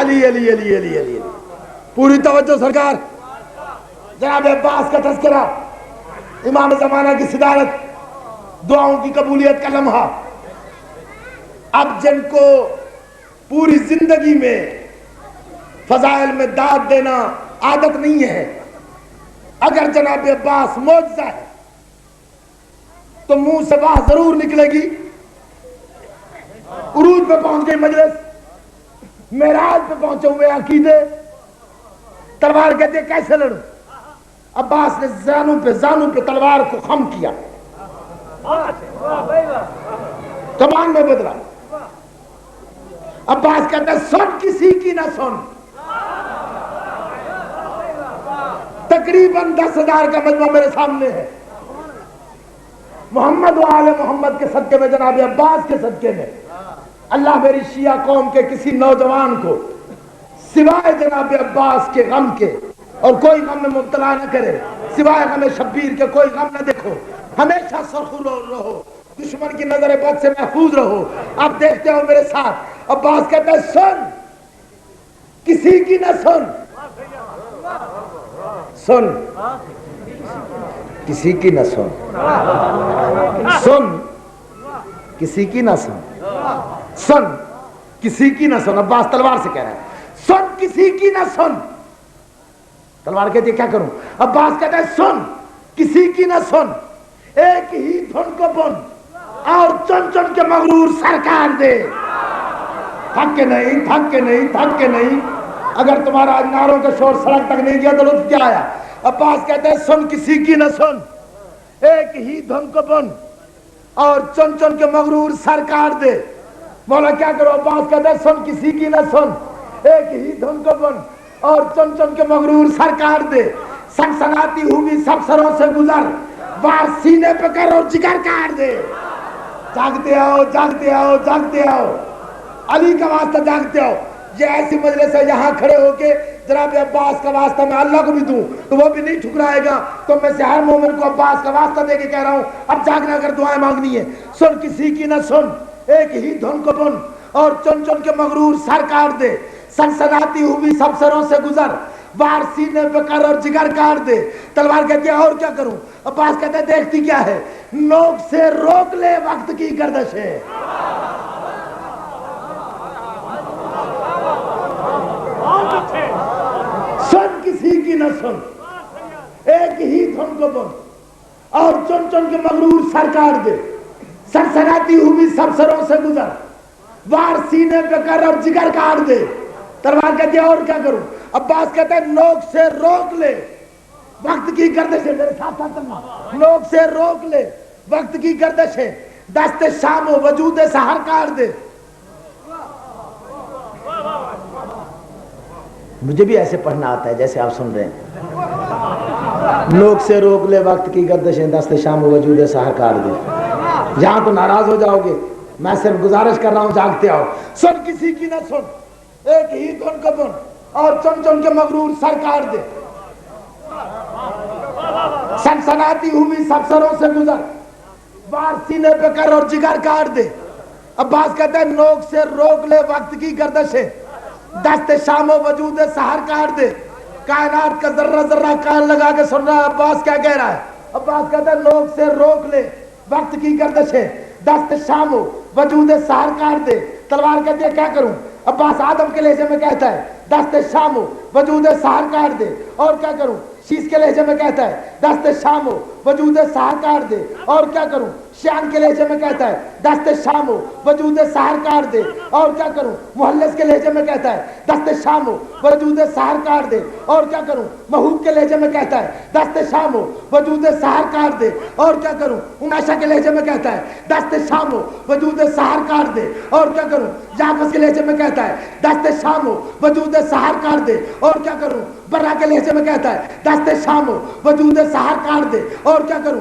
علی علی علی علی علی، پوری توجہ سرکار۔ جناب عباس کا تذکرہ، امام زمانہ کی صدارت، دعاؤں کی قبولیت کا لمحہ۔ اب جن کو پوری زندگی میں فضائل میں داد دینا عادت نہیں ہے، اگر جناب عباس معجزہ ہے تو منہ سے بات ضرور نکلے گی۔ عروج پہ پہنچ گئی مجلس، معراج پہ پہنچے ہوئے عقیدے، تلوار کہتے ہیں کیسے لڑوں؟ عباس نے زانوں پہ تلوار کو خم کیا، کمان میں بدلا۔ عباس کہتا ہے سن کسی کی نہ سن۔ تقریباً 10,000 کا مجمع میرے سامنے ہے، محمد و آل محمد کے صدقے میں، جناب عباس کے صدقے میں اللہ میری شیعہ قوم کے کسی نوجوان کو سوائے جناب عباس کے غم کے اور کوئی غم میں مبتلا نہ کرے، سوائے غم شبیر کے کوئی غم نہ دیکھو، ہمیشہ سرخرو رہو، دشمن کی نظر بد سے محفوظ رہو۔ اب دیکھتے ہو میرے ساتھ، عباس کہتا ہے سن کسی کی نہ سن، سن کسی کی نہ سن، سن کسی کی نہ سن، سن کسی کی نہ سن۔ عباس تلوار سے کہہ رہا ہے سن کسی کی نہ سن۔ تلوار کہتی ہے کیا کروں؟ عباس کہتا ہے سن کسی کی نہ سن، ایک ہی دھن کو بن اور چن چن کے مغرور سرکار دے۔ تھک کے نہیں، تھک کے نہیں، تھک کے نہیں۔ اگر تمہارا نعروں کا شور سڑک تک نہیں گیا تو لطف کیا آیا؟ عباس کہتا ہے سن کسی کی نہ سن، ایک ہی دھن کو بن اور چن چن کے مغرور سرکار دے۔ مولا کیا کرو؟ عباس کہتا ہے سن کسی کی نہ سن، ایک ہی دھن کو بن اور چن چن کے مغرور سرکار دے۔ سنسناتی ہوئی سب سروں سے گزر، وار سینے پہ کر اور جگر کاٹ دے۔ جاگتے آؤ، جاگتے آؤ، جاگتے آؤ، علی کا واسطہ جاگتے آؤ۔ یہ ایسی مجلس ہے یہاں کھڑے ہو کے جناب عباس کا واسطہ میں اللہ کو بھی دوں تو وہ بھی نہیں ٹھکرائے گا، تو میں سے ہر مومن کو عباس کا واسطہ دے کے کہہ رہا ہوں اب جاگنا، اگر دعائیں مانگنی ہے۔ سن کسی کی نہ سن، ایک ہی دھن کو بن اور چن چن کے مغرور سر کاٹ دے۔ سنسناتی ہوئی سب سروں سے گزر، وار سینے پہ کر اور جگر کاٹ دے۔ تلوار کہتی ہے اور کیا کروں؟ عباس کہتے ہیں دیکھتی کیا ہے؟ نوک سے روک لے وقت کی گردش ہے۔ سن کسی کی نہ سن، ایک ہی دھن کو بن اور چن چن کے مغرور سر کاٹ دے۔ سنسناتی ہوئی سب سروں سے گزر، وار سینے پہ کر اور جگر کاٹ دے۔ تلوار کہتی ہے اور کیا کروں؟ عباس کہتا ہے نوک سے روک لے وقت کی گردش ہے۔ میرے ساتھ ساتھ نوک سے روک لے وقت کی گردش ہے، دست شام و وجود سحر کاٹ دے۔ مجھے بھی ایسے پڑھنا آتا ہے جیسے آپ سن رہے ہیں، نوک سے روک لے وقت کی گردش ہے، دست شام و وجود سحر کاٹ دے۔ یہاں تو ناراض ہو جاؤ گے، میں صرف گزارش کر رہا ہوں جاگتے آؤ۔ سن کسی کی نہ سن، ایک ہی دھن کو بن اور چن چن کے مغرور سر کاٹ دے۔ سنسناتی ہوئی سب سروں سے گزر، وار سینے پہ کر اور جگر کاٹ دے۔ عباس کہتا ہے نوک سے روک لے وقت کی گردش ہے، دست شام و وجود سحر کاٹ دے۔ کائنات کا ذرہ ذرہ کان لگا کے سن رہا ہے عباس کیا کہہ رہا ہے۔ عباس کہتا ہے نوک سے روک لے وقت کی گردش ہے، دست شام و وجود سحر کاٹ دے۔ تلوار کہتی ہے کیا کروں؟ عباس آدم کے لہجے میں کہتا ہے دست شام و وجود سحر کاٹ دے۔ اور کیا کروں؟ شیش کے لہجے میں کہتا ہے دست شام و وجود سحر کاٹ دے۔ اور کیا کروں؟ شیان کے لہجے میں کہتا ہے دست شام و وجود سحر کاٹ دے۔ اور کیا کروں؟ محلس کے لہجے میں کہتا ہے دست شام و وجود سحر کاٹ دے۔ اور کیا کروں؟ محوب کے لہجے میں کہتا ہے دست شام و وجود سحر کاٹ دے۔ اور کیا کروں؟ اناشا کے لہجے میں کہتا ہے دست شام و وجود سحر کاٹ دے۔ اور کیا کروں؟ یاقس کے لہجے میں کہتا ہے دست شام و وجود سحر کاٹ دے۔ اور کیا کروں؟ برا کے لہجے میں کہتا ہے دست شام و وجود سحر کاٹ دے۔ اور کیا کروں؟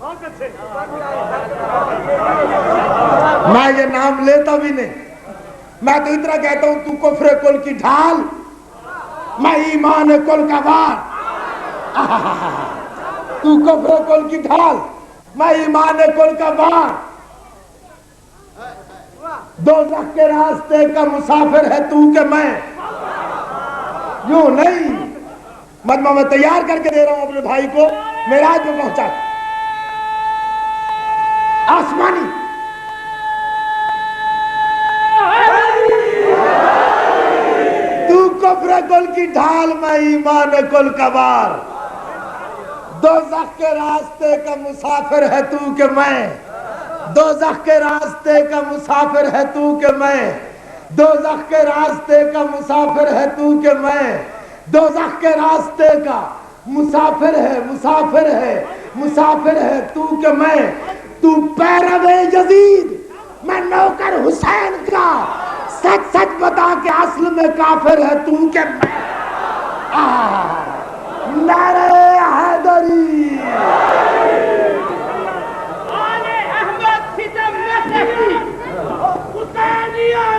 میں یہ نام لیتا بھی نہیں، میں تو اتنا کہتا ہوں تو کفر کل کی ڈھال، میں ایمان کل کا وار۔ تو کفر کل کی ڈھال، میں ایمان کل کا وار۔ دوزخ کے راستے کا مسافر ہے تو کہ میں، یوں نہیں۔ مجمع میں تیار کر کے دے رہا ہوں اپنے بھائی کو، معراج میں پہنچا آسمانی۔ تو کفر کل کی ڈھال، میں ایمان کل کا وار۔ دوزخ کے راستے کا مسافر ہے تو کہ میں، دوزخ کے راستے کا مسافر ہے تو کہ میں، دوزخ کے راستے کا مسافر ہے تو کہ میں، دوزخ کے راستے کا مسافر ہے، مسافر ہے، مسافر ہے تو کہ میں۔ تو پیرو یزید، میں نوکر حسین کا، سچ سچ بتا کہ اصل میں کافر ہے تو کہ میں۔ نعرہ حیدری،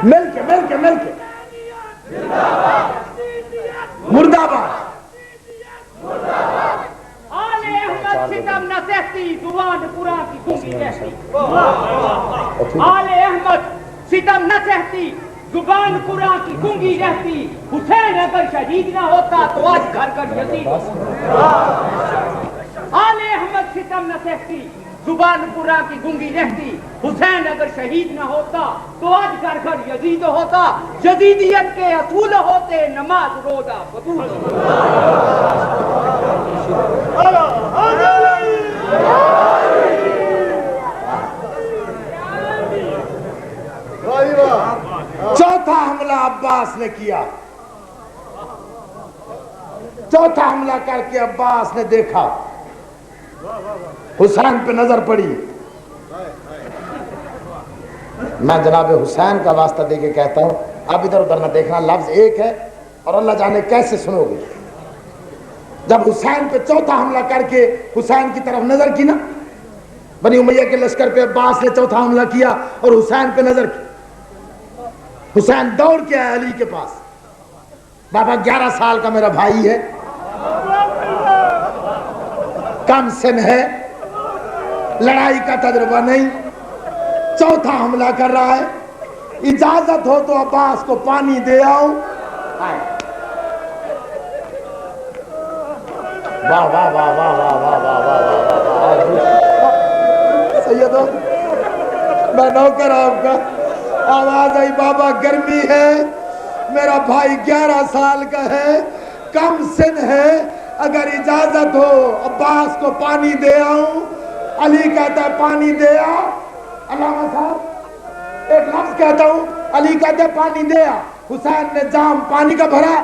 مل کے مرد آباد۔ آل احمد ستم نہ سہتی، زبان قرآن کی گونگی رہتی۔ آل احمد ستم نہ سہتی، زبان قرآن کی گونگی رہتی۔ حسین اگر شہید نہ ہوتا تو آج گھر گھر یزید ہوتا۔ آل احمد ستم نہ سہتی، زبان قرآن کی گونگی رہتی۔ حسین اگر شہید نہ ہوتا تو آج گھر گھر یزید ہوتا۔ یزیدیت کے اصول ہوتے نماز روزہ فضول چوتھا حملہ عباس نے کیا، چوتھا حملہ کر کے عباس نے دیکھا، حسین پہ نظر پڑی۔ میں جناب حسین کا واسطہ دے کے کہتا ہوں، اب ادھر ادھر نہ دیکھنا، لفظ ایک ہے اور اللہ جانے کیسے سنو گے۔ جب حسین پہ چوتھا حملہ کر کے حسین کی طرف نظر کی نا، بنی امیہ کے لشکر پہ عباس نے چوتھا حملہ کیا اور حسین پہ نظر کی۔ حسین دوڑ کے آیا علی کے پاس، بابا 11 سال کا میرا بھائی ہے، کم سن ہے، لڑائی کا تجربہ نہیں، چوتھا حملہ کر رہا ہے، اجازت ہو تو عباس کو پانی دے آؤں۔ واہ واہ واہ واہ واہ واہ واہ واہ، سیدو میں نوکر آپ کا، آواز آئی بابا گرمی ہے، میرا بھائی 11 سال کا ہے، کم سن ہے، اگر اجازت ہو عباس کو پانی دے آؤں۔ علی کہتا ہے پانی دے آ۔ علامہ صاحب ایک لفظ کہتا ہوں، علی کہتا ہے پانی دے آ۔ حسین نے جام پانی کا بھرا،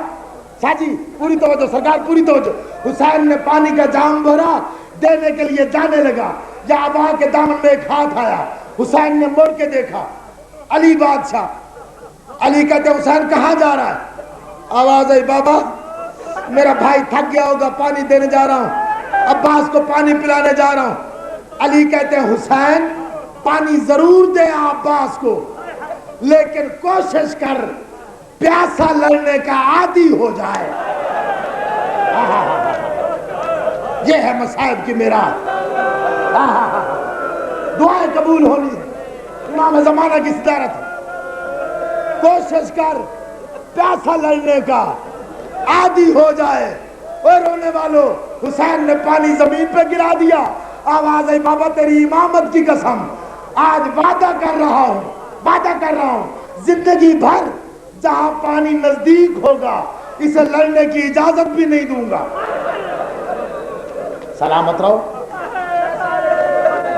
شاہ جی پوری توجہ سرکار، پوری توجہ۔ حسین نے پانی کا جام بھرا، دینے کے لیے جانے لگا، یا ابا کے دامن میں ایک ہاتھ آیا، حسین نے مڑ کے دیکھا، علی بادشاہ۔ علی کہتے ہیں حسین کہاں جا رہا ہے؟ آواز آئی بابا میرا بھائی تھک گیا ہوگا، پانی دینے جا رہا ہوں، عباس کو پانی پلانے جا رہا ہوں۔ علی کہتے ہیں حسین پانی ضرور دے عباس کو، لیکن کوشش کر پیاسا لڑنے کا عادی ہو جائے۔ یہ ہے مصائب کی میراث، دعائیں قبول ہونی ہے، امام زمانہ کی صدارت ہے۔ کوشش کر پیاسا لڑنے کا عادی ہو جائے۔ اور رونے والوں، حسین نے پانی زمین پہ گرا دیا۔ آواز آئی بابا تیری امامت کی قسم، آج وعدہ کر رہا ہوں، وعدہ کر رہا ہوں، زندگی بھر جہاں پانی نزدیک ہوگا اسے لڑنے کی اجازت بھی نہیں دوں گا۔ سلامت رہو۔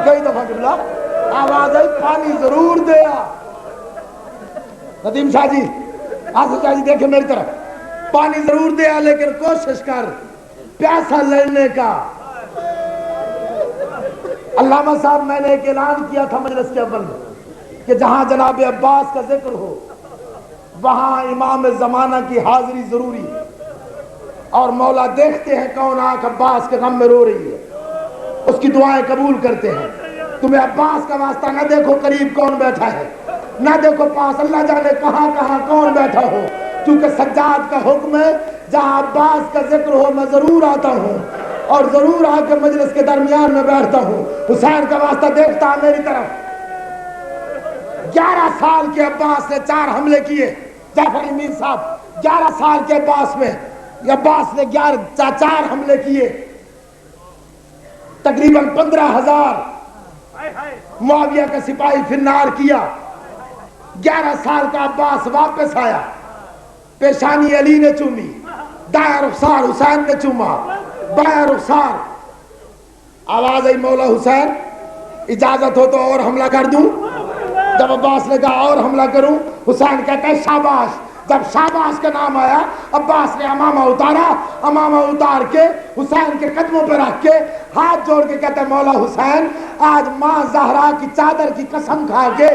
کئی دفعہ قبلہ آواز آئی پانی ضرور دیا۔ ندیم شاہ جی، آصف شاہ جی دیکھیں میری طرف، پانی ضرور دیا لیکن کوشش کر پیاسا لڑنے کا۔ علامہ صاحب میں نے ایک اعلان کیا تھا مجلس کے اول میں کہ جہاں جناب عباس کا ذکر ہو وہاں امام زمانہ کی حاضری ضروری ہے، اور مولا دیکھتے ہیں کون آنکھ عباس کے غم میں رو رہی ہے۔ اس اس کی دعائیں قبول کرتے ہیں. تمہیں عباس کا واسطہ نہ دیکھو قریب کون بیٹھا ہے, نہ دیکھو پاس اللہ جانے کہاں کہاں کون بیٹھا ہو, کیونکہ سجاد کا حکم ہے جہاں عباس کا ذکر ہو میں ضرور آتا ہوں اور ضرور آ کے مجلس کے درمیان میں بیٹھتا ہوں. حسین کا واسطہ دیکھتا میری طرف. 11 سال کے عباس نے 4 حملے کیے. جعفر امین صاحب 11 سال کے عباس میں عباس نے 4 حملے کیے, تقریباً 15,000 معاویہ کا سپاہی فنار کیا. 11 سال کا عباس واپس آیا, پیشانی علی نے چومی, دائیں رخسار حسین نے چوما, بائیں رخسار. آواز آئی مولا حسین اجازت ہو تو اور حملہ کر دوں. جب عباس نے کہا اور حملہ کروں, حسین کہتا ہے شاباش. جب شاباش کا نام آیا عباس نے امامہ اتارا, امامہ اتار کے حسین کے قدموں پہ رکھ کے ہاتھ جوڑ کے کہتا ہے مولا حسین آج ماں زہرا کی چادر کی قسم کھا کے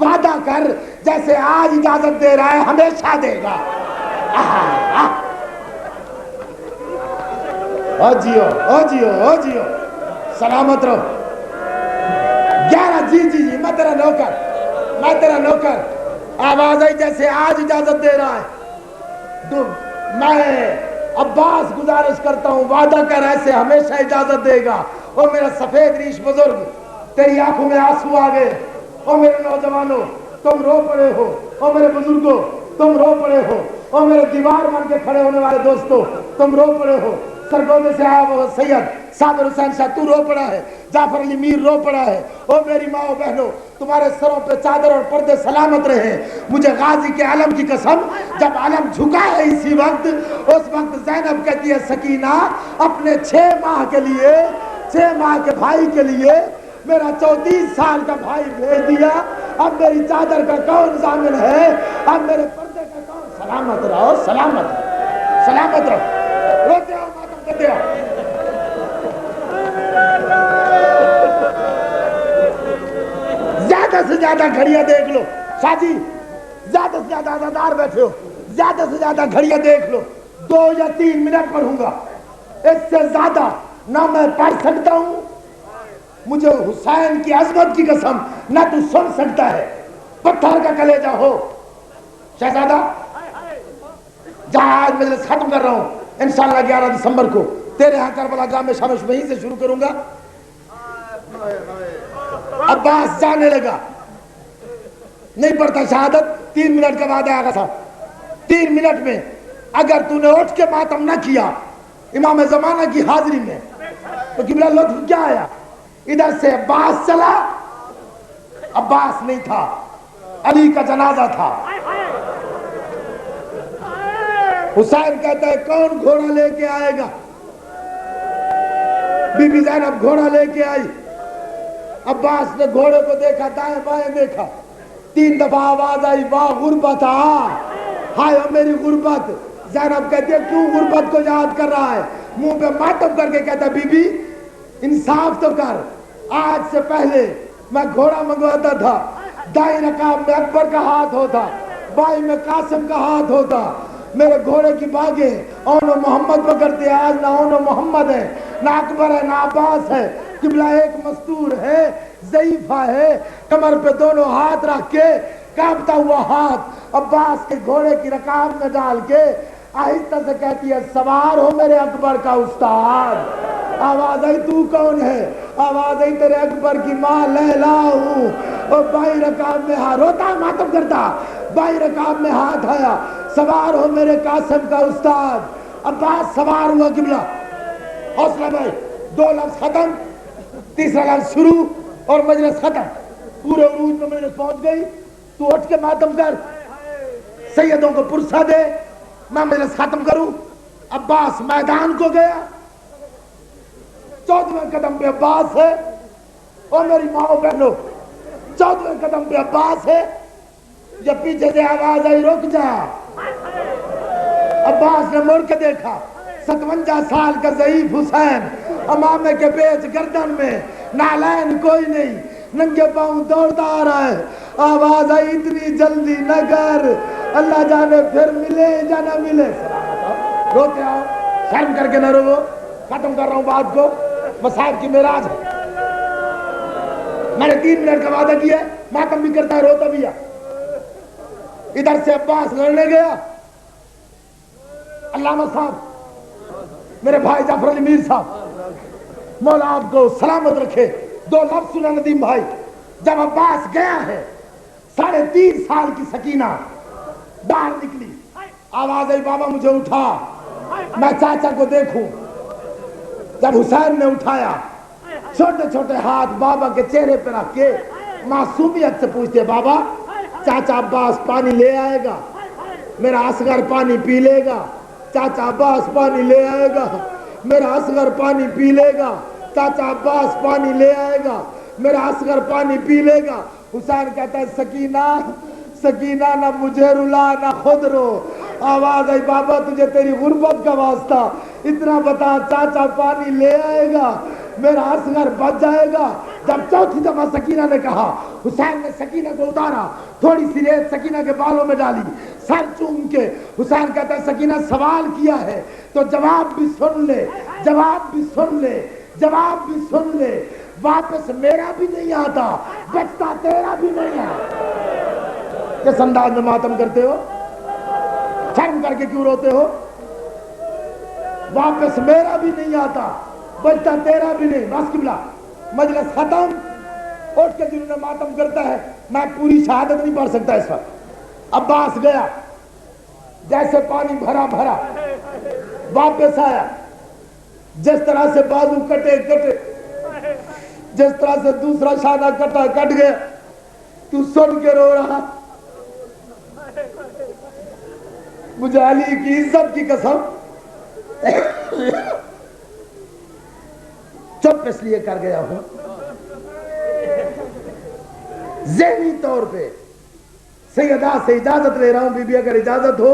وعدہ کر جیسے آج اجازت دے رہا ہے ہمیشہ دے گا. او جیو او جیو او جیو سلامت رہو. 11 جی میں تیرا نوکر, میں تیرا نوکر. آواز آئی جیسے آج اجازت دے رہا ہے. میں عباس گزارش کرتا ہوں وعدہ کر ایسے ہمیشہ اجازت دے گا. او میرا سفید ریش بزرگ تیری آنکھوں میں آنسو آ گئے. او میرے نوجوانوں تم رو پڑے ہو, او میرے بزرگوں تم رو پڑے ہو, او میرے دیوار بن کے کھڑے ہونے والے دوستوں تم رو پڑے ہو. سرگودے سے آیا وہ سید صابر حسین شاہ تو رو پڑا ہے, جعفر علی میر رو پڑا ہے. او میری ماں و بہنوں تمہارے سروں پہ چادر اور پردے سلامت رہے. مجھے غازی کے علم کی قسم جب علم جھکا ہے اسی وقت, اس وقت زینب کہتی ہے سکینہ اپنے 6 ماہ کے لیے 6 ماہ کے بھائی کے لیے میرا 34 سال کا بھائی بھیج دیا. اب میری چادر کا کون ضامن ہے, اب میرے پردے کا کون. سلامت رہو سلامت رہو سلامت رہو. روتے ہو ماتم کرتے ہو. زیادہ سے زیادہ گھڑیاں دیکھ لو شاہ جی, زیادہ سے زیادہ عزادار بیٹھے ہو, زیادہ سے زیادہ گھڑیاں دیکھ لو. 2 یا 3 منٹ پڑھوں گا, اس سے زیادہ نہ میں پڑھ سکتا ہوں. مجھے حسین کی عظمت کی قسم نہ تو سن سکتا ہے. پتھر کا کلیجہ ہو شہزادہ. جہاں آج مجلس ختم کر رہا ہوں انشاءاللہ 11 دسمبر کو تیرے ہاں کربلا گاہ میں شامش وہیں سے شروع کروں گا. عباس جانے لگا, نہیں پڑھتا شہادت. 3 منٹ کا بعد آیا تھا. 3 منٹ میں اگر تو نے اٹھ کے ماتم نہ کیا امام زمانہ کی حاضری میں تو قبلہ لطف کیا آیا. ادھر سے عباس چلا, عباس نہیں تھا, علی کا جنازہ تھا. حسین کہتا ہے کون گھوڑا لے کے آئے گا. بی بی زینب گھوڑا لے کے آئی. عباس نے گھوڑے کو دیکھا, دائیں بائیں دیکھا. 3 دفعہ آواز آئی واہ غربت, ہائے میری غربت. زینب کہتی ہے کیوں غربت کو یاد کر رہا ہے. منہ پہ ماتم کر کے کہتا ہے بی بی انصاف تو کر. آج سے پہلے میں گھوڑا منگواتا تھا, دائیں رکاب میں اکبر کا ہاتھ ہوتا, بائیں میں قاسم کا ہاتھ ہوتا. میرے گھوڑے کی باغیں اونو محمد پکڑتے, آج نہ اونو محمد ہے نہ اکبر ہے نہ عباس ہے. قبلہ ایک مستور ہے, ضعیفہ ہے, کمر پہ دونوں ہاتھ رکھ کے کانپتا ہوا ہاتھ عباس کے گھوڑے کی رکاب میں ڈال کے آہستہ سے کہتی ہے سوار ہو میرے اکبر کا استاد. آواز آئی تو کون ہے, آواز آئی تیرے اکبر کی ماں لیلا ہوں. اور بائی رکاب میں ہاتھ روتا ماتم کرتا, بائی رکاب میں ہاتھ آیا سوار ہو میرے قاسم کا استاد. عباس سوار ہوا. قبلہ حوصلہ بھائی, 2 لفظ ختم, تیسرا لفظ شروع اور مجلس ختم. پورے عروج میں مجلس پہنچ گئی. تو اٹھ کے ماتم کر, سیدوں کو پرسہ دے, میں مجلس ختم کروں. عباس میدان کو گیا. 14ویں قدم پہ عباس ہے. اور میری ماں بہنوں 14ویں قدم پہ عباس ہے. جب پیچھے سے آواز آئی رک جا, عباس نے مڑ کے دیکھا. 57 سال کا ضعیف حسین, امامے کے پیچ گردن میں, نالین کوئی نہیں, ننگے پاؤں دوڑتا آ رہا ہے. آواز آئی اتنی جلدی نہ کر, اللہ جانے پھر ملے یا نہ ملے. روتے آؤ, شرم کر کے نہ رو. ختم کر رہا ہوں بات کو, مصائب کی معراج ہے. میں نے 3 منٹ کا وعدہ کیا ہے، ماتم بھی کرتا ہے، روتا بھی ہے. ادھر سے عباس لڑنے گیا. علامہ صاحب، میرے بھائی جعفر علی میر صاحب، مولا آپ کو سلامت رکھے، 2 لفظ سنا ندیم بھائی. جب عباس گیا ہے 3.5 سال کی سکینہ باہر نکلی، آواز آئی بابا مجھے اٹھا، میں چاچا کو دیکھوں. جب حسین نے اٹھایا، چھوٹے چھوٹے ہاتھ بابا کے چہرے پہ رکھ کے معصومیت سے پوچھتے بابا چاچا عباس پانی لے آئے گا؟ میرا اصغر پانی پی لے گا؟ چاچا عباس پانی لے آئے گا؟ میرا اصغر پانی پی لے گا؟ چاچا عباس پانی لے آئے گا؟ میرا اصغر پانی پی لے گا؟ حسین کہتا ہے سکینہ سکینہ، نہ مجھے رلا نہ خود رو. آواز آئی بابا تجھے تیری غربت کا واسطہ اتنا بتا، چاچا پانی لے آئے گا، میرا اصغر بچ جائے گا. جب چوتھی دفعہ سکینہ نے کہا، حسین نے سکینہ کو اتارا، تھوڑی سی ریت سکینہ کے بالوں میں ڈالی، سر چوم کے. حسین کہتا ہے سکینہ سوال کیا ہے تو جواب بھی سن لے، جواب بھی سن لے، جواب بھی سن لے. واپس میرا بھی نہیں آتا، بچتا تیرا بھی نہیں ہے. کس انداز میں ماتم کرتے ہو؟ شرم کر کے کیوں روتے ہو؟ واپس میرا بھی نہیں آتا، بچتا تیرا بھی نہیں. بس قبلہ مجلس ختم. اٹھ کے جنہوں نے ماتم کرتا ہے، میں پوری شہادت نہیں پڑھ سکتا اس وقت. عباس گیا، جیسے پانی بھرا بھرا واپس آیا، جس طرح سے بازو کٹے کٹے، جس طرح سے دوسرا شانہ کٹا کٹ گیا. تو سن کے رو رہا. مجھے علی کی عزت کی قسم چپ اس لیے کر گیا ہوں، ذہنی طور پہ سیدہ سے اجازت لے رہا ہوں. بی بی اگر اجازت ہو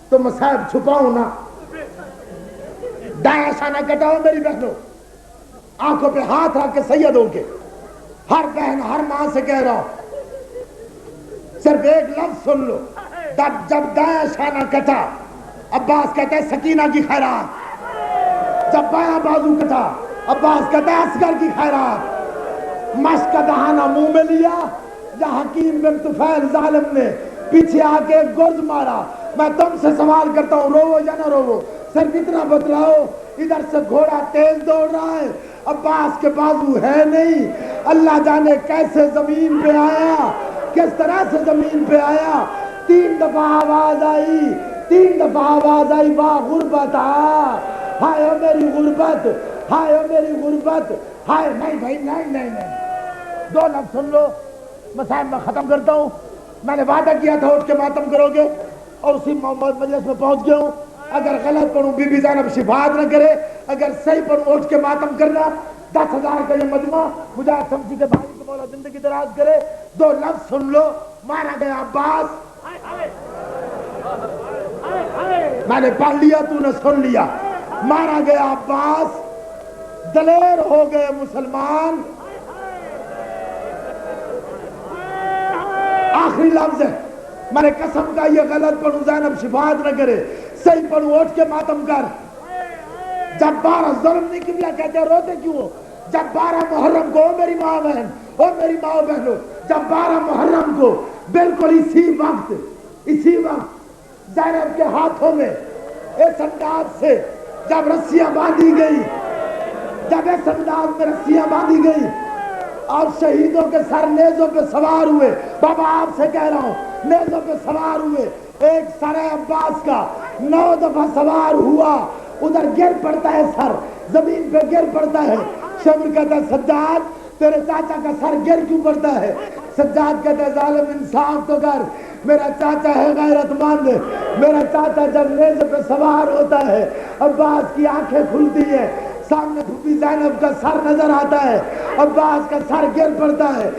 تو مصائب چھپاؤں نا. دایاں شانہ کٹاؤ میری بہنوں، آنکھوں پہ ہاتھ رکھ کے سیدوں کے، ہر بہن ہر ماں سے کہہ رہا ہوں صرف ایک لفظ سن لو. جب دایاں شانہ کٹا، عباس کہتا ہے سکینہ کی خیرات. جب بایاں بازو کٹا، عباس کہتا ہے اصغر کی خیرات. مشک کا دہانہ منہ میں لیا، یا حکیم بن طفیل ظالم نے پیچھے آ کے گرز مارا. میں تم سے سوال کرتا ہوں، روو یا نہ روو؟ صرف اتنا بتلاؤ. ادھر سے گھوڑا تیز دوڑ رہا ہے، عباس کے بازو ہے نہیں. اللہ جانے کیسے زمین پہ آیا، کس طرح سے زمین پہ آیا. 3 دفعہ آواز آئی، 3 دفعہ آواز آئی، واہ غربت آ، ہائے او میری غربت، ہائے او میری غربت، ہائے. نہیں بھائی نہیں نہیں نہیں، 2 لفظ سن لو. مسائل میں ختم کرتا ہوں. میں نے وعدہ کیا تھا اٹھ کے ماتم کرو گے، اور اسی مجلس میں پہنچ گیا ہوں. اگر غلط پڑھوں بی بی زینب شفاعت نہ کرے، اگر صحیح پڑھوں اٹھ کے ماتم کرنا. 10,000 کا یہ مجمع مجاہد شمسی کے بھائی کو مولا زندگی دراز کرے. 2 لفظ سن لو. مارا گیا عباس، میں نے پڑھ لیا تو نے سن لیا. مارا گیا عباس، دلیر ہو گئے مسلمان. آخری لفظ ہے، میں نے قسم کا یہ غلط پڑھوں زینب شفاعت نہ کرے، صحیح پڑھوں اٹھ کے ماتم کر. جب 12 ظلم نہیں کیا کہتے روتے کیوں ہو؟ جب 12 محرم کو، میری ماں بہن اور میری ماں بہنوں، جب 12 محرم کو بالکل اسی وقت زینب کے ہاتھوں میں اس انداز سے جب رسیاں باندھی گئی، جب اس انداز میں رسیاں باندھی گئی اور شہیدوں کے سر نیزوں پہ سوار ہوئے، بابا آپ سے کہہ رہا ہوں نیزوں پہ سوار ہوئے، ایک سر عباس کا 9 دفعہ سوار ہوا، ادھر گر پڑتا ہے سر، زمین پہ گر پڑتا ہے. شمر کہتا ہے سجاد تیرے چاچا کا سر گر کیوں پڑتا ہے؟ سجاد کہتا ہے ظالم انصاف تو کر، میرا چاچا ہے غیرت مند. میرا چاچا جب نیزے پہ سوار ہوتا ہے عباس کی آنکھیں کھلتی ہیں، سامنے پھوپھی زینب کا سر نظر آتا ہے، عباس کا سر گر پڑتا ہے.